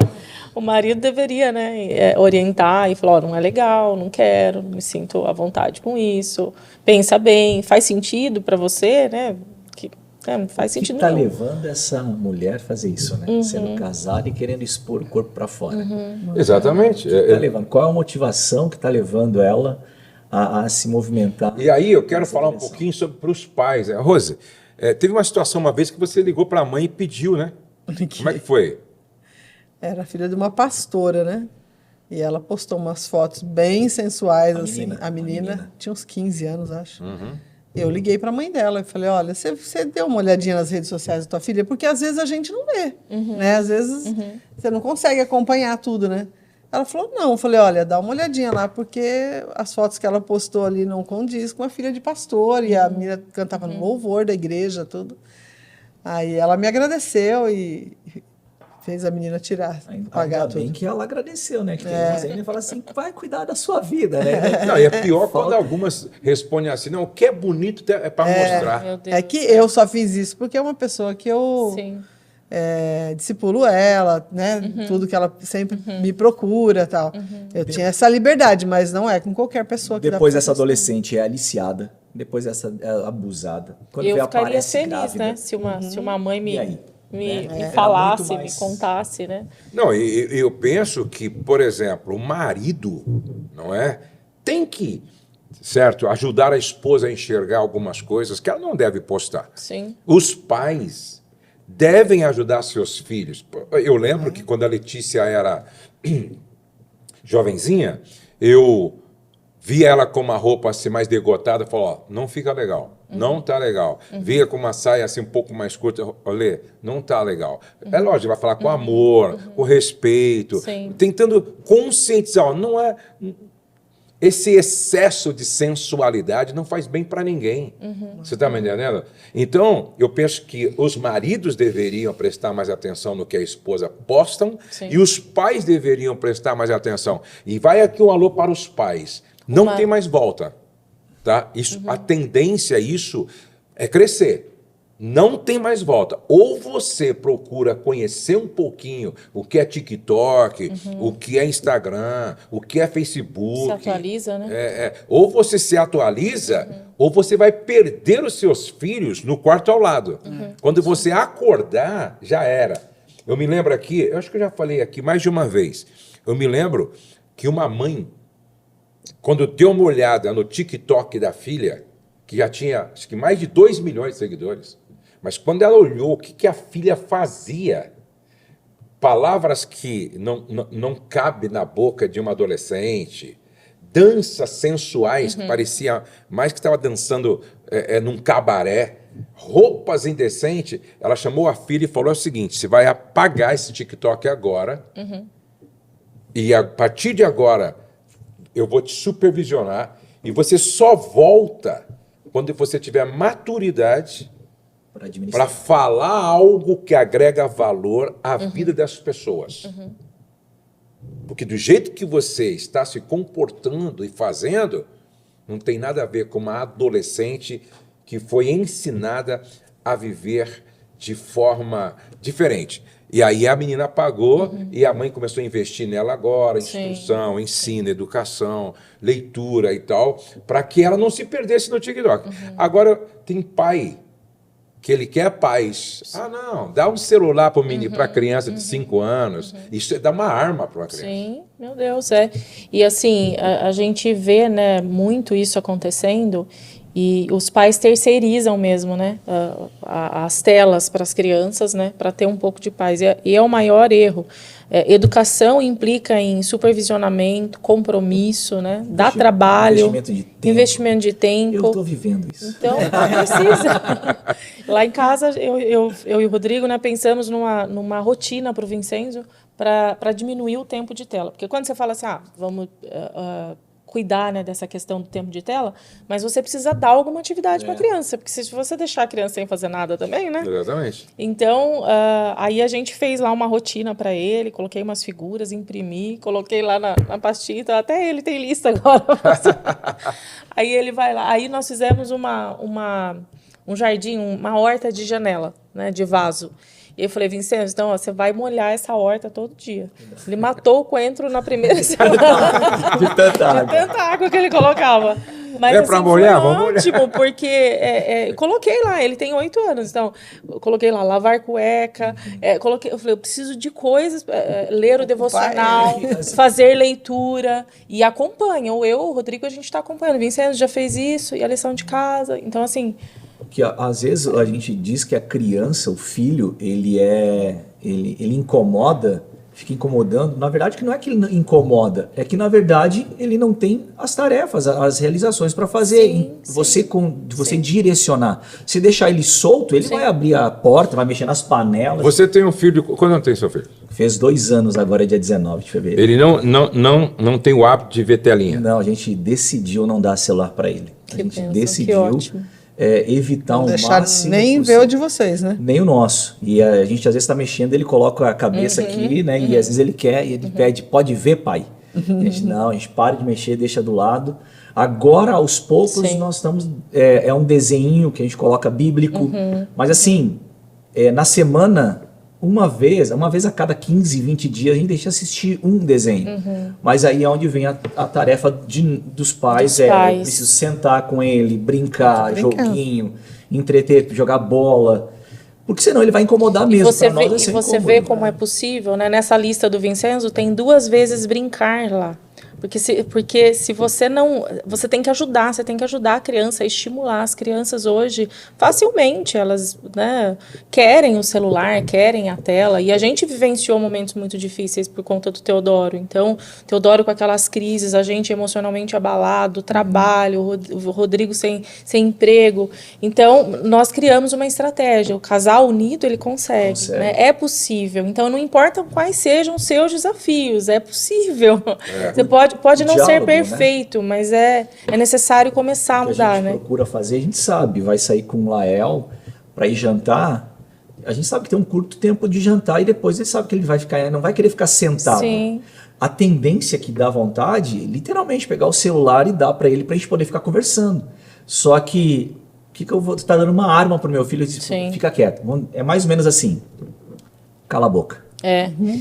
O marido deveria, né, orientar e falar, não é legal, não quero, não me sinto à vontade com isso. Pensa bem, faz sentido para você, né? Não faz O que sentido está nenhum. levando essa mulher a fazer isso, né? Sendo casada e querendo expor o corpo para fora. Exatamente. Tá levando? Qual é a motivação que está levando ela a se movimentar? E aí eu quero nessa falar um direção? pouquinho sobre para os pais. Rose, teve uma situação uma vez que você ligou para a mãe e pediu, né? Como é que foi? Era filha de uma pastora, né? E ela postou umas fotos bem sensuais, a menina tinha uns 15 anos, acho. Eu liguei para a mãe dela e falei, olha, você deu uma olhadinha nas redes sociais da tua filha? Porque às vezes a gente não vê, né? Às vezes você não consegue acompanhar tudo, né? Ela falou, não. Eu falei, olha, dá uma olhadinha lá, porque as fotos que ela postou ali não condiz com a filha de pastor, e a menina cantava no louvor da igreja, tudo. Aí ela me agradeceu e fez a menina tirar, pagar Ainda bem tudo. que ela agradeceu, né? Que tem umas ainda fala assim, vai cuidar da sua vida, né? Não, e é pior quando algumas respondem assim, não, o que é bonito é para mostrar. Meu Deus. É que eu só fiz isso porque é uma pessoa que eu Sim. discipulo ela, né? Tudo que ela sempre me procura, tal. Eu tinha essa liberdade, mas não é com qualquer pessoa que Depois dá pra essa fazer isso. adolescente é aliciada, depois essa é abusada. Quando Eu vê, ficaria aparece feliz, grávida. né? Se uma mãe E aí? me Era falasse, muito mais- me contasse, né? Não, eu penso que, por exemplo, o marido, não é? Tem que, certo, ajudar a esposa a enxergar algumas coisas que ela não deve postar. Sim. Os pais devem ajudar seus filhos. Eu lembro que quando a Letícia era jovenzinha, eu via ela com uma roupa assim mais degotada, falou, ó, não fica legal, não tá legal. Via com uma saia assim um pouco mais curta, olha, não tá legal. É lógico, vai falar com amor, com respeito, Sim. tentando conscientizar, ó, não é... esse excesso de sensualidade não faz bem para ninguém. Você está me entendendo? Então, eu penso que os maridos deveriam prestar mais atenção no que a esposa postam. Sim. E os pais deveriam prestar mais atenção. E vai aqui um alô para os pais. Não tem mais volta. Tá? Isso, a tendência a isso é crescer. Não tem mais volta. Ou você procura conhecer um pouquinho o que é TikTok, o que é Instagram, o que é Facebook. Se atualiza, né? Ou você se atualiza, ou você vai perder os seus filhos no quarto ao lado. Quando você acordar, já era. Eu me lembro aqui, eu acho que eu já falei aqui mais de uma vez, eu me lembro que uma mãe, quando deu uma olhada no TikTok da filha, que já tinha acho que mais de 2 milhões de seguidores, mas quando ela olhou o que a filha fazia, palavras que não cabem na boca de uma adolescente, danças sensuais, que parecia mais que estava dançando num cabaré, roupas indecentes, ela chamou a filha e falou o seguinte: você vai apagar esse TikTok agora, e a partir de agora eu vou te supervisionar, e você só volta quando você tiver maturidade para falar algo que agrega valor à vida das pessoas. Porque do jeito que você está se comportando e fazendo, não tem nada a ver com uma adolescente que foi ensinada a viver de forma diferente. E aí a menina pagou e a mãe começou a investir nela agora, instrução, ensino, educação, leitura e tal, para que ela não se perdesse no TikTok. Agora, tem pai que ele quer paz. Ah, não, dá um celular para a criança de 5 anos. Isso dá uma arma para uma criança. Sim, meu Deus, E assim, a gente vê, né, muito isso acontecendo, e os pais terceirizam mesmo, né, as telas para as crianças, né, para ter um pouco de paz. E é o maior erro. Educação implica em supervisionamento, compromisso, né, dá trabalho, investimento de tempo. Eu estou vivendo isso. Então, precisa. Lá em casa, eu e o Rodrigo, né, pensamos numa rotina para o Vincenzo para diminuir o tempo de tela. Porque quando você fala assim, vamos cuidar, né, dessa questão do tempo de tela, mas você precisa dar alguma atividade para a criança, porque se você deixar a criança sem fazer nada também, né? Exatamente. Então, aí a gente fez lá uma rotina para ele, coloquei umas figuras, imprimi, coloquei lá na pastinha, então até ele tem lista agora. Aí ele vai lá. Aí nós fizemos um jardim, uma horta de janela, né, de vaso. E eu falei, Vincenzo, então você vai molhar essa horta todo dia. Ele matou o coentro na primeira semana. De tanta água. De tanta água que ele colocava. Mas, para molhar? Vamos molhar. Ótimo, porque coloquei lá, ele tem 8 anos, então eu coloquei lá lavar cueca, eu falei, eu preciso de coisas, ler o devocional, fazer leitura, e acompanha. Ou eu, o Rodrigo, a gente está acompanhando. Vincenzo já fez isso, e a lição de casa. Então, assim... Que às vezes a gente diz que a criança, o filho, ele incomoda, fica incomodando. Na verdade, que não é que ele incomoda, é que na verdade ele não tem as tarefas, as realizações para fazer. Você direcionar. Se deixar ele solto, ele vai abrir a porta, vai mexer nas panelas. Você tem um filho. Quando tem seu filho? Fez 2 anos agora, dia 19 de fevereiro. Ele não tem o hábito de ver telinha? Não, a gente decidiu não dar celular para ele. A gente decidiu. Que ótimo. Evitar não um deixar máximo nem possível. ver o de vocês, né? Nem o nosso. E a gente às vezes está mexendo, ele coloca a cabeça aqui, né? E às vezes ele quer, e ele pede, pode ver, pai? A gente para de mexer, deixa do lado. Agora, aos poucos, nós estamos... É um desenho que a gente coloca bíblico. Mas assim, na semana, uma vez a cada 15, 20 dias, a gente deixa assistir um desenho. Mas aí é onde vem a tarefa dos pais. Eu preciso sentar com ele, brincar, joguinho, entreter, jogar bola. Porque senão ele vai incomodar mesmo. E você vê como é possível, né? Nessa lista do Vincenzo, tem 2 vezes brincar lá. Porque se você não... Você tem que ajudar a criança, a estimular as crianças hoje. Facilmente, elas, né, querem o celular, querem a tela. E a gente vivenciou momentos muito difíceis por conta do Teodoro. Então, Teodoro com aquelas crises, a gente emocionalmente abalado, trabalho, o Rodrigo sem emprego. Então, nós criamos uma estratégia. O casal unido, ele consegue. Né? É possível. Então, não importa quais sejam os seus desafios, é possível. Você Pode não ser diálogo, né? perfeito, mas é necessário começar a Que a mudar, gente né? procura fazer, a gente sabe, vai sair com o Lael para ir jantar, a gente sabe que tem um curto tempo de jantar e depois ele sabe que ele vai ficar, não vai querer ficar sentado. Sim. A tendência que dá vontade, literalmente, pegar o celular e dar para ele pra gente poder ficar conversando. Só que, o que eu vou estar dando uma arma pro meu filho? Sim. Fica quieto. É mais ou menos assim. Cala a boca.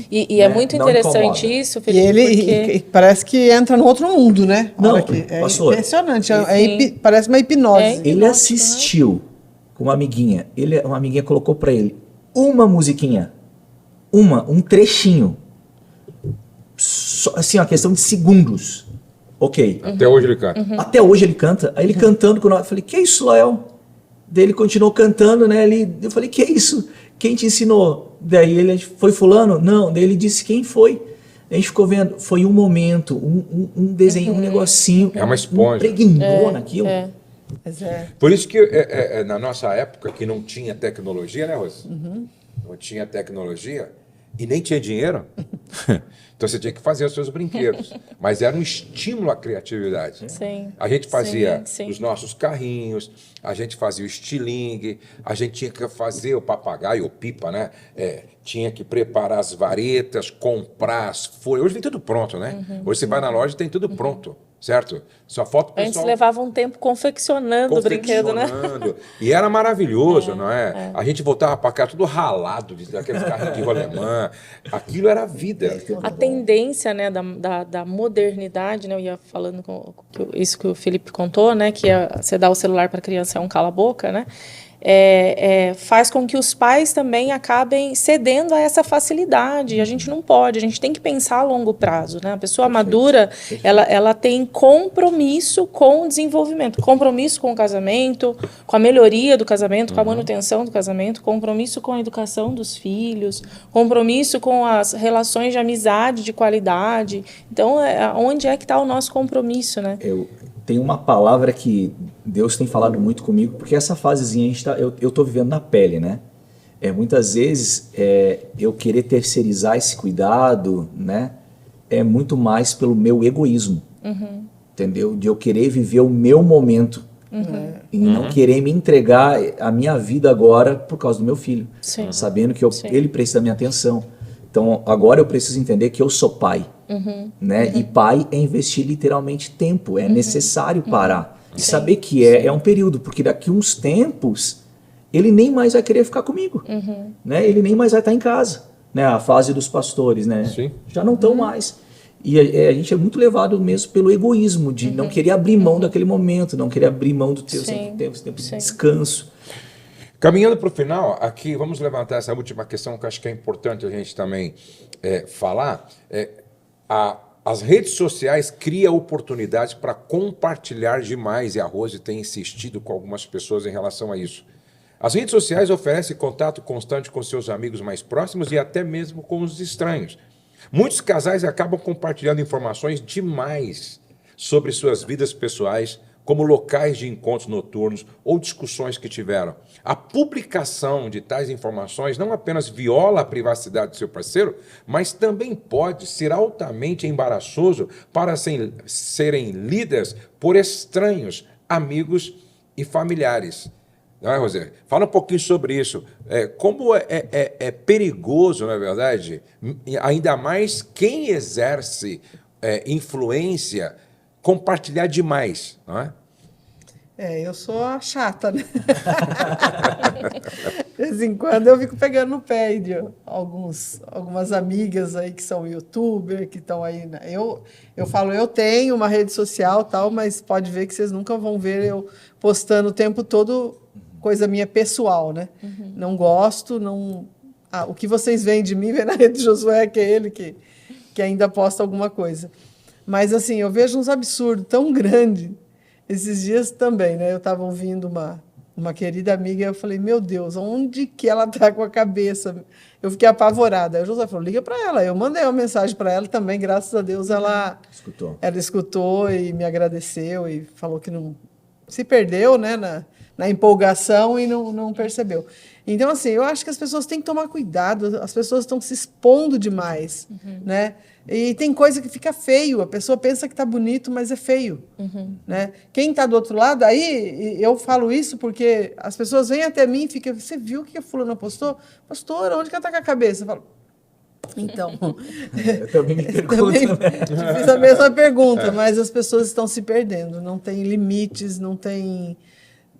E é muito Não interessante incomoda. isso, E Felipe, ele porque... e parece que entra no outro mundo, né? A Não, hora que- é pastor. impressionante. Sim. Parece uma hipnose. É. Ele Hipnótico, assistiu com uma amiguinha. Uma amiguinha colocou pra ele uma musiquinha. Um trechinho. Só, assim, uma questão de segundos. Ok. Até hoje ele canta. Até hoje ele canta. Aí ele cantando com nós. Eu falei, que é isso, Lael? Daí ele continuou cantando, né? Eu falei, que é isso? Quem te ensinou? Daí ele foi fulano? Não. Daí ele disse, quem foi? A gente ficou vendo. Foi um momento, um desenho, um negocinho. É uma esponja. Impregnou naquilo. Mas é. Por isso que na nossa época, que não tinha tecnologia, né, Rose? Não tinha tecnologia e nem tinha dinheiro. Então você tinha que fazer os seus brinquedos. Mas era um estímulo à criatividade. Sim. A gente fazia Sim. os nossos carrinhos, a gente fazia o estilingue, a gente tinha que fazer o papagaio, ou pipa, né? Tinha que preparar as varetas, comprar as folhas. Hoje vem tudo pronto, né? Hoje você vai na loja e tem tudo pronto, certo? Só falta o pessoal... Antes levava um tempo confeccionando o brinquedo, né? confeccionando. E era maravilhoso, não é? A gente voltava para cá tudo ralado, daqueles carrinhos de rolemã. Aquilo era a vida. A tendência, né, da modernidade, né, eu ia falando isso que o Felipe contou, né, que você dá o celular para a criança é um cala-boca, né, faz com que os pais também acabem cedendo a essa facilidade. A gente não pode, a gente tem que pensar a longo prazo, né? A pessoa madura, ela tem compromisso com o desenvolvimento, compromisso com o casamento, com a melhoria do casamento, com a manutenção do casamento, compromisso com a educação dos filhos, compromisso com as relações de amizade de qualidade. Então, onde é que está o nosso compromisso, né? Tem uma palavra que Deus tem falado muito comigo, porque essa fasezinha eu estou vivendo na pele, né? Muitas vezes eu querer terceirizar esse cuidado, né? É muito mais pelo meu egoísmo, entendeu? De eu querer viver o meu momento e não querer me entregar a minha vida agora por causa do meu filho, sabendo que ele precisa da minha atenção. Então agora eu preciso entender que eu sou pai. Né? E pai é investir literalmente tempo, é necessário parar e saber que é um período, porque daqui uns tempos ele nem mais vai querer ficar comigo, né? Ele nem mais vai estar em casa, né? A fase dos pastores, né? Sim. Já não estão mais. E a gente é muito levado mesmo pelo egoísmo de não querer abrir mão daquele momento, não querer abrir mão do teu tempo de descanso. Caminhando para o final, aqui vamos levantar essa última questão que eu acho que é importante a gente também falar. As redes sociais criam oportunidades para compartilhar demais, e a Rose tem insistido com algumas pessoas em relação a isso. As redes sociais oferecem contato constante com seus amigos mais próximos e até mesmo com os estranhos. Muitos casais acabam compartilhando informações demais sobre suas vidas pessoais, como locais de encontros noturnos ou discussões que tiveram. A publicação de tais informações não apenas viola a privacidade do seu parceiro, mas também pode ser altamente embaraçoso para serem lidas por estranhos, amigos e familiares. Não é, Rosé? Fala um pouquinho sobre isso. Como é perigoso, na verdade, ainda mais quem exerce influência, compartilhar demais, não é? Eu sou a chata, né? De vez em quando eu fico pegando no pé de algumas amigas aí que são youtuber, que estão aí. Eu falo, eu tenho uma rede social tal, mas pode ver que vocês nunca vão ver eu postando o tempo todo coisa minha pessoal, né? Não gosto, não... o que vocês veem de mim, vem na rede de Josué, que é ele que ainda posta alguma coisa. Mas, assim, eu vejo uns absurdos tão grandes. Esses dias também, né? Eu estava ouvindo uma querida amiga e eu falei, meu Deus, onde que ela está com a cabeça? Eu fiquei apavorada. Aí o José falou, liga para ela. Eu mandei uma mensagem para ela também, graças a Deus ela escutou e me agradeceu e falou que não se perdeu, né, na empolgação e não percebeu. Então, assim, eu acho que as pessoas têm que tomar cuidado, as pessoas estão se expondo demais, né? E tem coisa que fica feio, a pessoa pensa que está bonito, mas é feio, né? Quem está do outro lado, aí eu falo isso porque as pessoas vêm até mim e ficam, você viu o que a fulana postou? Pastora, onde que ela está com a cabeça? Eu falo, então, Eu também me pergunto, também né? te fiz a mesma pergunta, mas as pessoas estão se perdendo, não tem limites, não tem...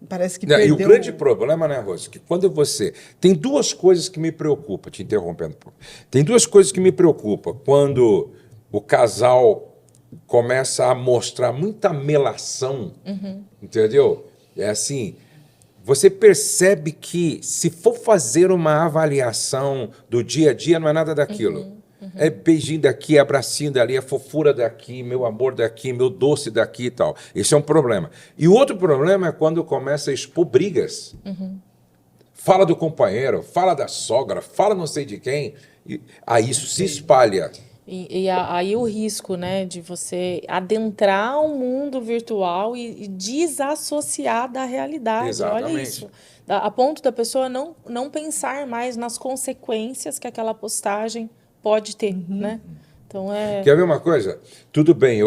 Parece que Não, e o perdeu... grande problema, né, Rose, que quando você... Tem duas coisas que me preocupam, te interrompendo um pouco. Tem duas coisas que me preocupam. Quando o casal começa a mostrar muita melação, entendeu? É assim, você percebe que se for fazer uma avaliação do dia a dia, não é nada daquilo. É beijinho daqui, abracinho dali, é fofura daqui, meu amor daqui, meu doce daqui e tal. Esse é um problema. E o outro problema é quando começa a expor brigas. Fala do companheiro, fala da sogra, fala não sei de quem. E aí isso se espalha. Aí o risco, né, de você adentrar um mundo virtual e desassociar da realidade. Exatamente. Olha isso. A ponto da pessoa não pensar mais nas consequências que aquela postagem pode ter, né? Então Quer ver uma coisa? Tudo bem,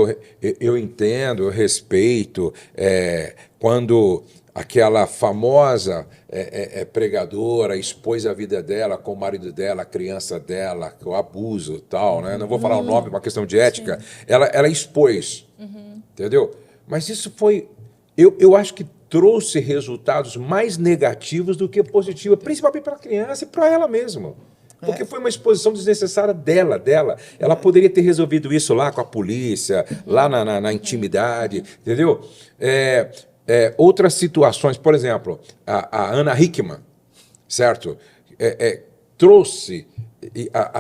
eu entendo, eu respeito quando aquela famosa pregadora expôs a vida dela com o marido dela, a criança dela, o abuso e tal, né? Não vou falar o nome, é uma questão de ética. Ela expôs, entendeu? Mas isso foi... Eu acho que trouxe resultados mais negativos do que positivos, principalmente para a criança e para ela mesma. Porque foi uma exposição desnecessária dela. Ela poderia ter resolvido isso lá com a polícia, lá na intimidade, entendeu? Outras situações, por exemplo, a Ana Hickman, certo? Trouxe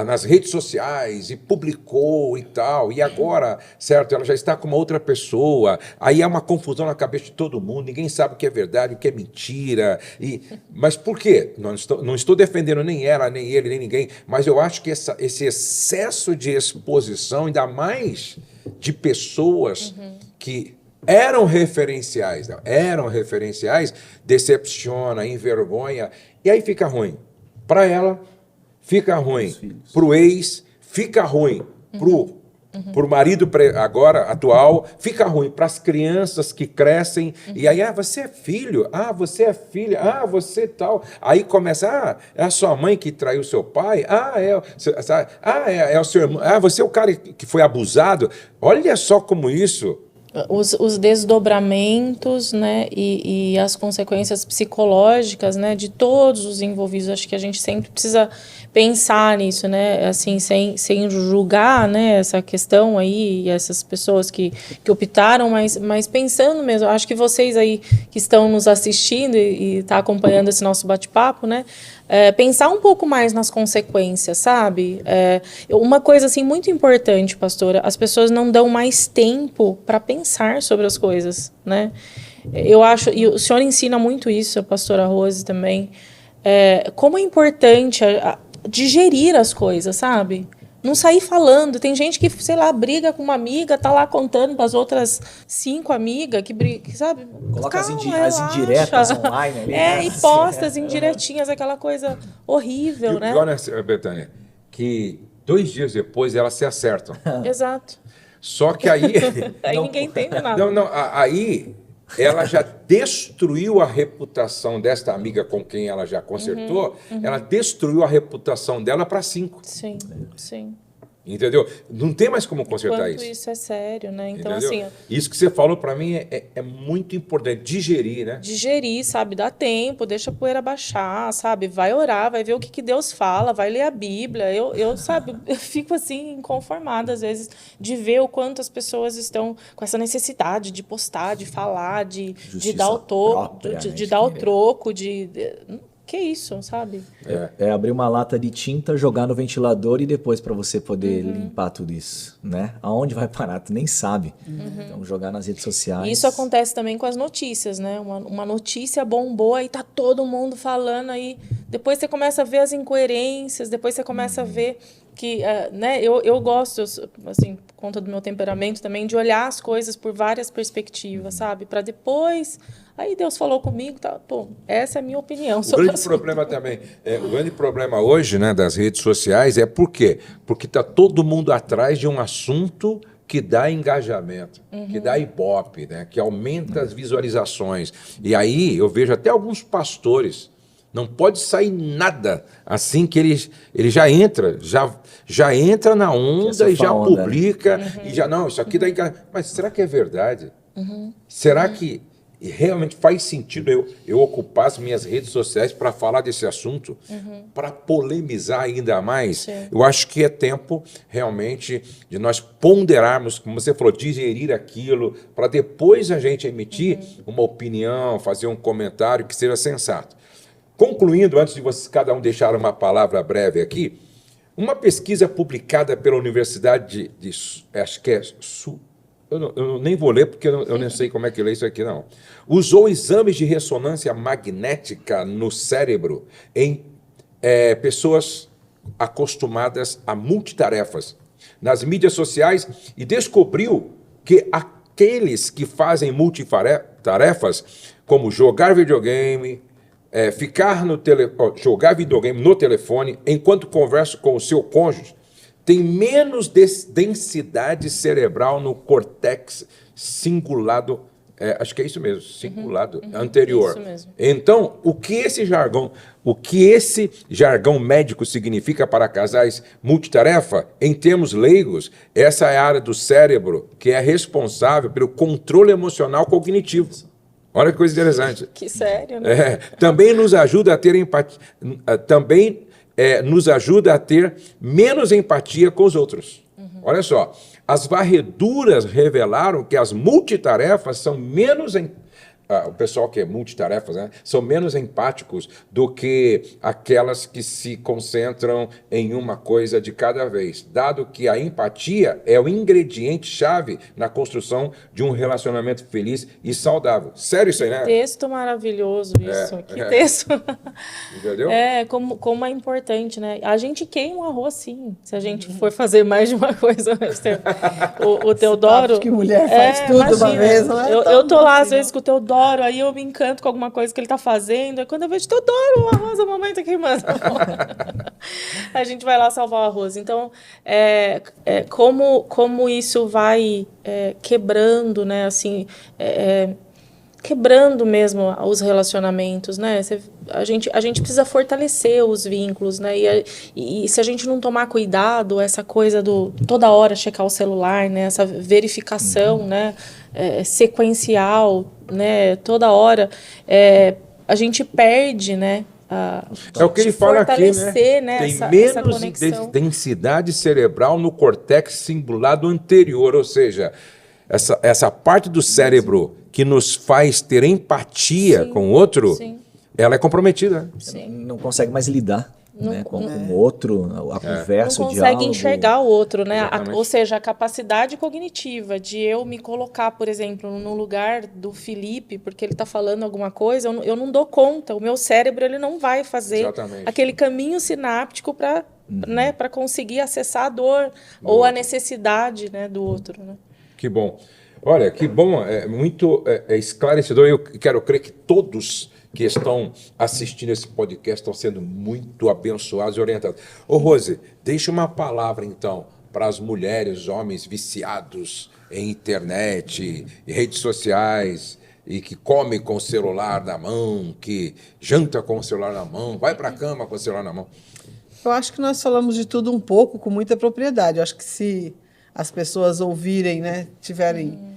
nas redes sociais e publicou e tal, e agora, certo, ela já está com uma outra pessoa, aí há uma confusão na cabeça de todo mundo, ninguém sabe o que é verdade, o que é mentira, mas por quê? Não estou defendendo nem ela, nem ele, nem ninguém, mas eu acho que esse excesso de exposição, ainda mais de pessoas que eram referenciais, decepciona, envergonha, e aí fica ruim para ela, fica ruim para o ex, fica ruim para o marido agora atual, fica ruim para as crianças que crescem, e aí, você é filho, você é filha, você tal. Aí começa, é a sua mãe que traiu seu pai, é o seu irmão, você é o cara que foi abusado. Olha só como isso... Os desdobramentos, né, e as consequências psicológicas, né, de todos os envolvidos. Acho que a gente sempre precisa pensar nisso, né, assim, sem julgar, né, essa questão aí, e essas pessoas que optaram, mas pensando mesmo. Acho que vocês aí que estão nos assistindo e tá acompanhando esse nosso bate-papo, né, pensar um pouco mais nas consequências, sabe? Uma coisa assim muito importante, pastora, as pessoas não dão mais tempo para pensar sobre as coisas, né? Eu acho, e o senhor ensina muito isso, a pastora Rose também, como é importante digerir as coisas, sabe? Não sair falando. Tem gente que, sei lá, briga com uma amiga, tá lá contando para as outras 5 amigas que brigam, sabe? Coloca Calma, as indiretas online ali. E posta as indiretinhas, aquela coisa horrível, né? E olha, Betânia, que 2 dias depois elas se acertam. Exato. Só que aí... Aí ninguém entende nada. Aí ela já destruiu a reputação desta amiga com quem ela já consertou, ela destruiu a reputação dela para 5. Sim, sim. Entendeu? Não tem mais como consertar Quanto isso é sério, né? Então, entendeu? assim... Isso que você falou para mim é muito importante, digerir, né? Digerir, sabe? Dá tempo, deixa a poeira baixar, sabe? Vai orar, vai ver o que Deus fala, vai ler a Bíblia. Sabe, eu fico assim, inconformada às vezes de ver o quanto as pessoas estão com essa necessidade de postar, de falar, de dar o troco, de dar o troco, que isso, sabe? Abrir uma lata de tinta, jogar no ventilador e depois para você poder limpar tudo isso, né? Aonde vai parar? Tu nem sabe. Então, jogar nas redes sociais. Isso acontece também com as notícias, né? Uma notícia bombou, aí tá todo mundo falando, aí depois você começa a ver as incoerências, depois você começa a ver que, né, eu gosto, assim, por conta do meu temperamento também, de olhar as coisas por várias perspectivas, sabe? Para depois, aí Deus falou comigo, tá, pô, essa é a minha opinião. O grande problema também, o grande problema hoje, né, das redes sociais é por quê? Porque está todo mundo atrás de um assunto que dá engajamento, que dá ibope, né, que aumenta as visualizações. E aí eu vejo até alguns pastores, não pode sair nada assim que ele já entra na onda e já onda, publica e já não, isso aqui dá engajamento. Mas será que é verdade? Será que realmente faz sentido eu ocupar as minhas redes sociais para falar desse assunto, para polemizar ainda mais? Sim. Eu acho que é tempo realmente de nós ponderarmos, como você falou, digerir aquilo, para depois a gente emitir uma opinião, fazer um comentário que seja sensato. Concluindo, antes de vocês cada um deixar uma palavra breve aqui, uma pesquisa publicada pela Universidade acho que é eu nem vou ler porque eu nem sei como é que lê isso aqui, não. Usou exames de ressonância magnética no cérebro em pessoas acostumadas a multitarefas nas mídias sociais e descobriu que aqueles que fazem multitarefas, como jogar videogame, jogar videogame no telefone enquanto conversa com o seu cônjuge, tem menos densidade cerebral no córtex cingulado, acho que é isso mesmo, cingulado anterior. Isso mesmo. Então, o que esse jargão médico significa para casais multitarefa? Em termos leigos, essa é a área do cérebro que é responsável pelo controle emocional cognitivo. Olha que coisa interessante. Que sério, né? Também nos ajuda a ter empatia, nos ajuda a ter menos empatia com os outros. Olha só, as varreduras revelaram que as multitarefas são menos o pessoal que é multitarefas, né, são menos empáticos do que aquelas que se concentram em uma coisa de cada vez, dado que a empatia é o ingrediente-chave na construção de um relacionamento feliz e saudável. Sério isso aí, né? Texto maravilhoso isso. Que texto. Entendeu? Como é importante, né? A gente queima o arroz, sim, se a gente for fazer mais de uma coisa ao mesmo tempo. O Teodoro... Que mulher faz tudo imagina, uma vez, não é? Eu tô lá, às vezes, com o Teodoro, aí eu me encanto com alguma coisa que ele tá fazendo, aí quando eu vejo, Teodoro, o arroz, a mamãe tá queimando. A gente vai lá salvar o arroz. Então, como isso vai quebrando, né, assim, quebrando mesmo os relacionamentos, né? A gente precisa fortalecer os vínculos, né? E se a gente não tomar cuidado, essa coisa do toda hora checar o celular, né? Essa verificação, né? Sequencial, né? Toda hora, a gente perde, né? É o que ele fala aqui, né? Né? Tem essa menos conexão. densidade cerebral no córtex cingulado anterior, ou seja, essa parte do cérebro que nos faz ter empatia com o outro, ela é comprometida. Sim. Não consegue mais lidar, né, com o outro, a conversa, não o consegue diálogo. enxergar o outro, né? Exatamente. Ou seja, a capacidade cognitiva de eu me colocar, por exemplo, no lugar do Felipe, porque ele está falando alguma coisa, eu não dou conta. O meu cérebro ele não vai fazer Exatamente. aquele caminho sináptico para né, para conseguir acessar a dor ou a necessidade, né, do outro. Né? Que bom. Olha, que bom, muito esclarecedor. Eu quero crer que todos que estão assistindo esse podcast estão sendo muito abençoados e orientados. Ô, Rose, deixa uma palavra, então, para as mulheres, homens viciados em internet, em redes sociais, e que come com o celular na mão, que janta com o celular na mão, vai para a cama com o celular na mão. Eu acho que nós falamos de tudo um pouco, com muita propriedade. Eu acho que se as pessoas ouvirem, né, tiverem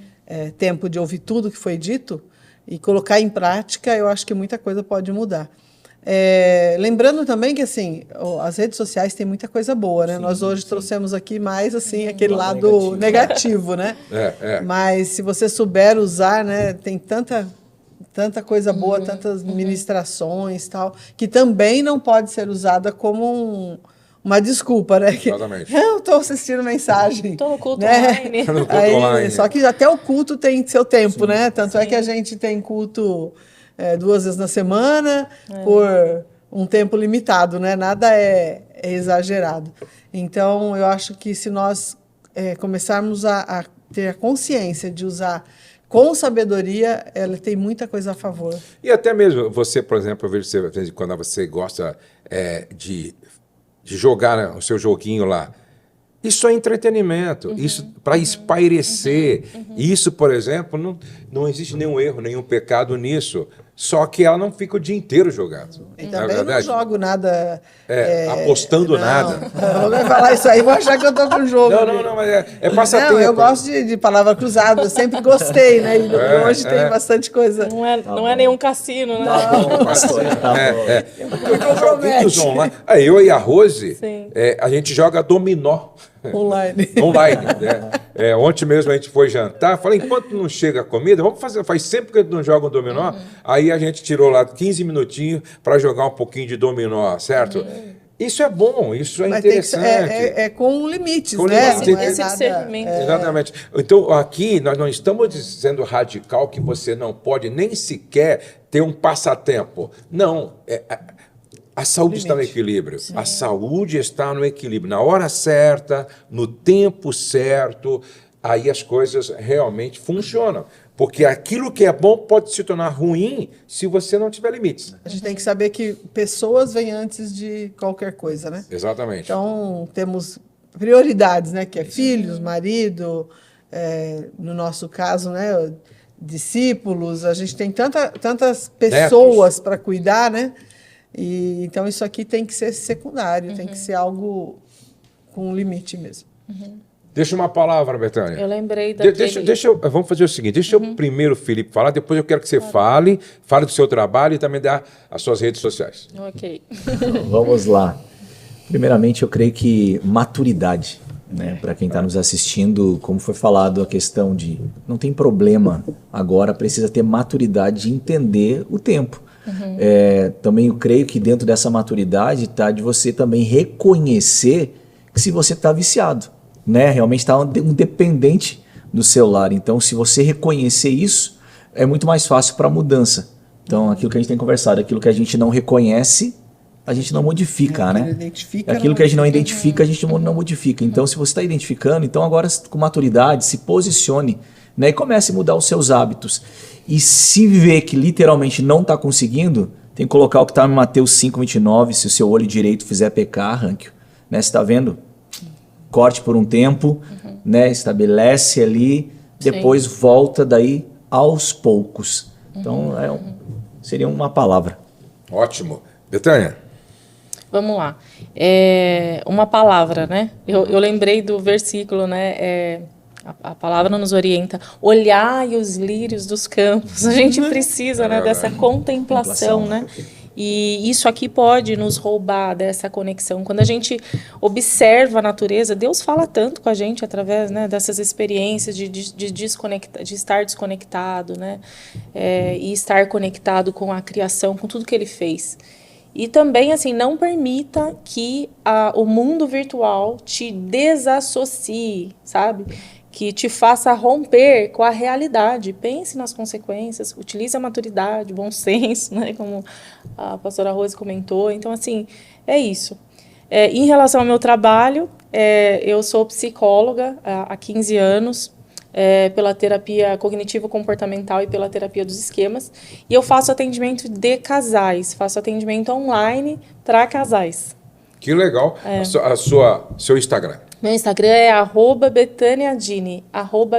tempo de ouvir tudo que foi dito e colocar em prática, eu acho que muita coisa pode mudar. Lembrando também que assim, as redes sociais têm muita coisa boa, né? Nós hoje trouxemos aqui mais assim aquele lado negativo, né? Mas se você souber usar, né, tem tanta coisa boa, tantas ministrações, tal, que também não pode ser usada como uma desculpa, né? Exatamente. Eu estou assistindo mensagem. Estou no culto né? online. No culto Aí, online. só que até o culto tem seu tempo, né? Tanto é que a gente tem culto 2 vezes na semana, um tempo limitado, né? Nada é exagerado. Então, eu acho que se nós começarmos a ter a consciência de usar com sabedoria, ela tem muita coisa a favor. E até mesmo você, por exemplo, eu vejo você, quando você gosta de jogar, né, o seu joguinho lá. Isso é entretenimento, isso para espairecer. Isso, por exemplo, não existe nenhum erro, nenhum pecado nisso. Só que ela não fica o dia inteiro jogando. E também não jogo nada... apostando nada. Não vai falar isso aí, vou achar que eu estou com o jogo. Não, mas é passatempo. Não, eu gosto de palavra cruzada, eu sempre gostei, né? E hoje tem bastante coisa. Não é nenhum cassino, né? Não, pastor, tá bom. Joguinhos online. Eu e a Rose, a gente joga dominó. Online. Online. Ontem mesmo a gente foi jantar, falei, enquanto não chega a comida, vamos fazer, faz sempre que a gente não joga um dominó, aí a gente tirou lá 15 minutinhos para jogar um pouquinho de dominó, certo? Isso é bom, isso é interessante. É com limites, com né? limites. Esse discernimento. Exatamente. Então, aqui, nós não estamos dizendo radical que você não pode nem sequer ter um passatempo. Não, a saúde está no equilíbrio. Sim. A saúde está no equilíbrio. Na hora certa, no tempo certo, aí as coisas realmente funcionam. Porque aquilo que é bom pode se tornar ruim se você não tiver limites. A gente tem que saber que pessoas vêm antes de qualquer coisa, né? Exatamente. Então, temos prioridades, né? Que é filhos, marido, no nosso caso, né? Discípulos. A gente tem tantas pessoas para cuidar, né? E, então, isso aqui tem que ser secundário, tem que ser algo com limite mesmo. Deixa uma palavra, Betânia. Eu lembrei daquele... Vamos fazer o seguinte, deixa eu primeiro, Felipe, falar, depois eu quero que você fale do seu trabalho e também dá as suas redes sociais. Ok. Vamos lá. Primeiramente, eu creio que maturidade, né? Para quem está nos assistindo, como foi falado, a questão de não tem problema agora, precisa ter maturidade de entender o tempo. Também eu creio que dentro dessa maturidade está de você também reconhecer que se você está viciado, né? Realmente está um dependente do celular. Então, se você reconhecer isso, é muito mais fácil para a mudança. Então, aquilo que a gente tem conversado, aquilo que a gente não reconhece, a gente não modifica, né? Aquilo que a gente não identifica, a gente não modifica. Então, se você está identificando, então agora com maturidade, se posicione, né? E comece a mudar os seus hábitos. E se vê que literalmente não está conseguindo, tem que colocar o que está em Mateus 5:29, se o seu olho direito fizer pecar, arranque-o. Né? Você está vendo? Corte por um tempo, né? Estabelece ali, depois volta daí aos poucos. Então, seria uma palavra. Ótimo. Betânia? Vamos lá. Uma palavra, né? Eu lembrei do versículo, né? A palavra nos orienta. Olhai os lírios dos campos. A gente precisa, né, dessa contemplação, né? E isso aqui pode nos roubar dessa conexão. Quando a gente observa a natureza, Deus fala tanto com a gente através, né, dessas experiências de estar desconectado, né? E estar conectado com a criação, com tudo que Ele fez. E também, assim, não permita que o mundo virtual te desassocie, sabe? Que te faça romper com a realidade. Pense nas consequências, utilize a maturidade, bom senso, né? Como a pastora Rose comentou. Então, assim, é isso. Em relação ao meu trabalho, eu sou psicóloga há 15 anos, pela terapia cognitivo-comportamental e pela terapia dos esquemas. E eu faço atendimento de casais, faço atendimento online para casais. Que legal. Seu Instagram. Meu Instagram é @BetâniaDini,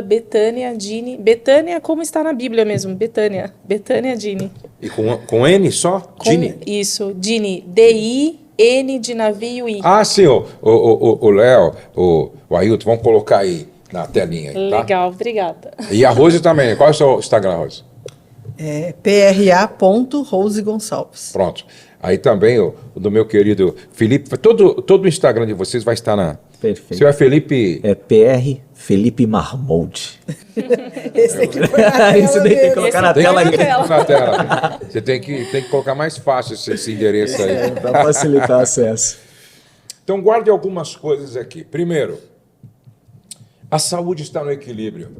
@BetâniaDini. Betânia como está na Bíblia mesmo, Betânia Dini. E com N só? Dini? Isso, Dini, D-I-N de navio I. Ah, sim, o Léo, o Ailton, vamos colocar aí na telinha. Aí, tá? Legal, obrigada. E a Rose também, qual é o seu Instagram, Rose? pra.Rose Gonçalves. Pronto. Aí também o do meu querido Felipe, todo o Instagram de vocês vai estar na... Perfeito. Seu é Felipe... PR Felipe Marmold. Esse tem que pôr na tela. Isso daí tem que colocar na tela. Na tela. Você tem que colocar mais fácil esse endereço aí. Para facilitar o acesso. Então guarde algumas coisas aqui. Primeiro, a saúde está no equilíbrio.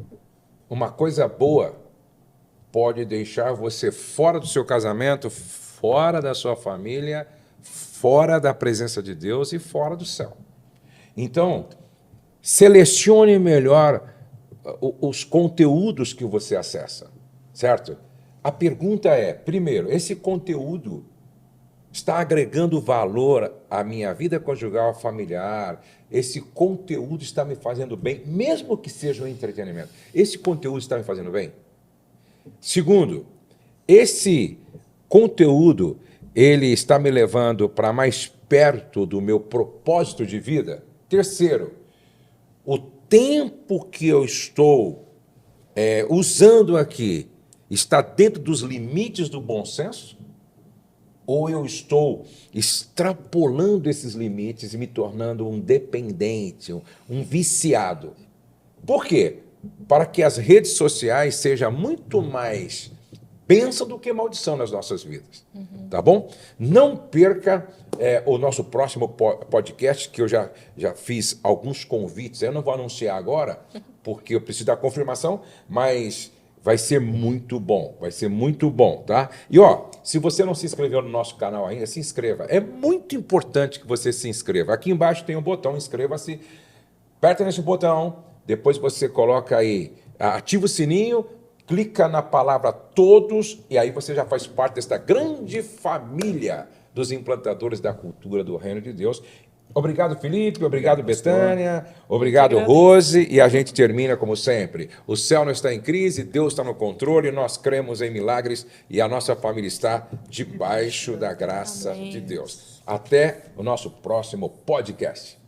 Uma coisa boa pode deixar você fora do seu casamento, fora da sua família, fora da presença de Deus e fora do céu. Então, selecione melhor os conteúdos que você acessa, certo? A pergunta é, primeiro, esse conteúdo está agregando valor à minha vida conjugal, familiar? Esse conteúdo está me fazendo bem, mesmo que seja um entretenimento. Esse conteúdo está me fazendo bem? Segundo, esse conteúdo, ele está me levando para mais perto do meu propósito de vida? Terceiro, o tempo que eu estou usando aqui está dentro dos limites do bom senso? Ou eu estou extrapolando esses limites e me tornando um dependente, um viciado? Por quê? Para que as redes sociais sejam muito mais bênção do que maldição nas nossas vidas. Tá bom? Não perca o nosso próximo podcast, que eu já fiz alguns convites. Eu não vou anunciar agora, porque eu preciso da confirmação, mas vai ser muito bom, tá? E se você não se inscreveu no nosso canal ainda, se inscreva. É muito importante que você se inscreva. Aqui embaixo tem um botão, inscreva-se. Aperta nesse botão, depois você coloca aí, ativa o sininho, clica na palavra todos, e aí você já faz parte desta grande família dos implantadores da cultura do Reino de Deus. Obrigado, Felipe. Obrigado, Betânia. Obrigado, Rose. E a gente termina como sempre. O céu não está em crise, Deus está no controle, nós cremos em milagres e a nossa família está debaixo da graça de Deus. Até o nosso próximo podcast.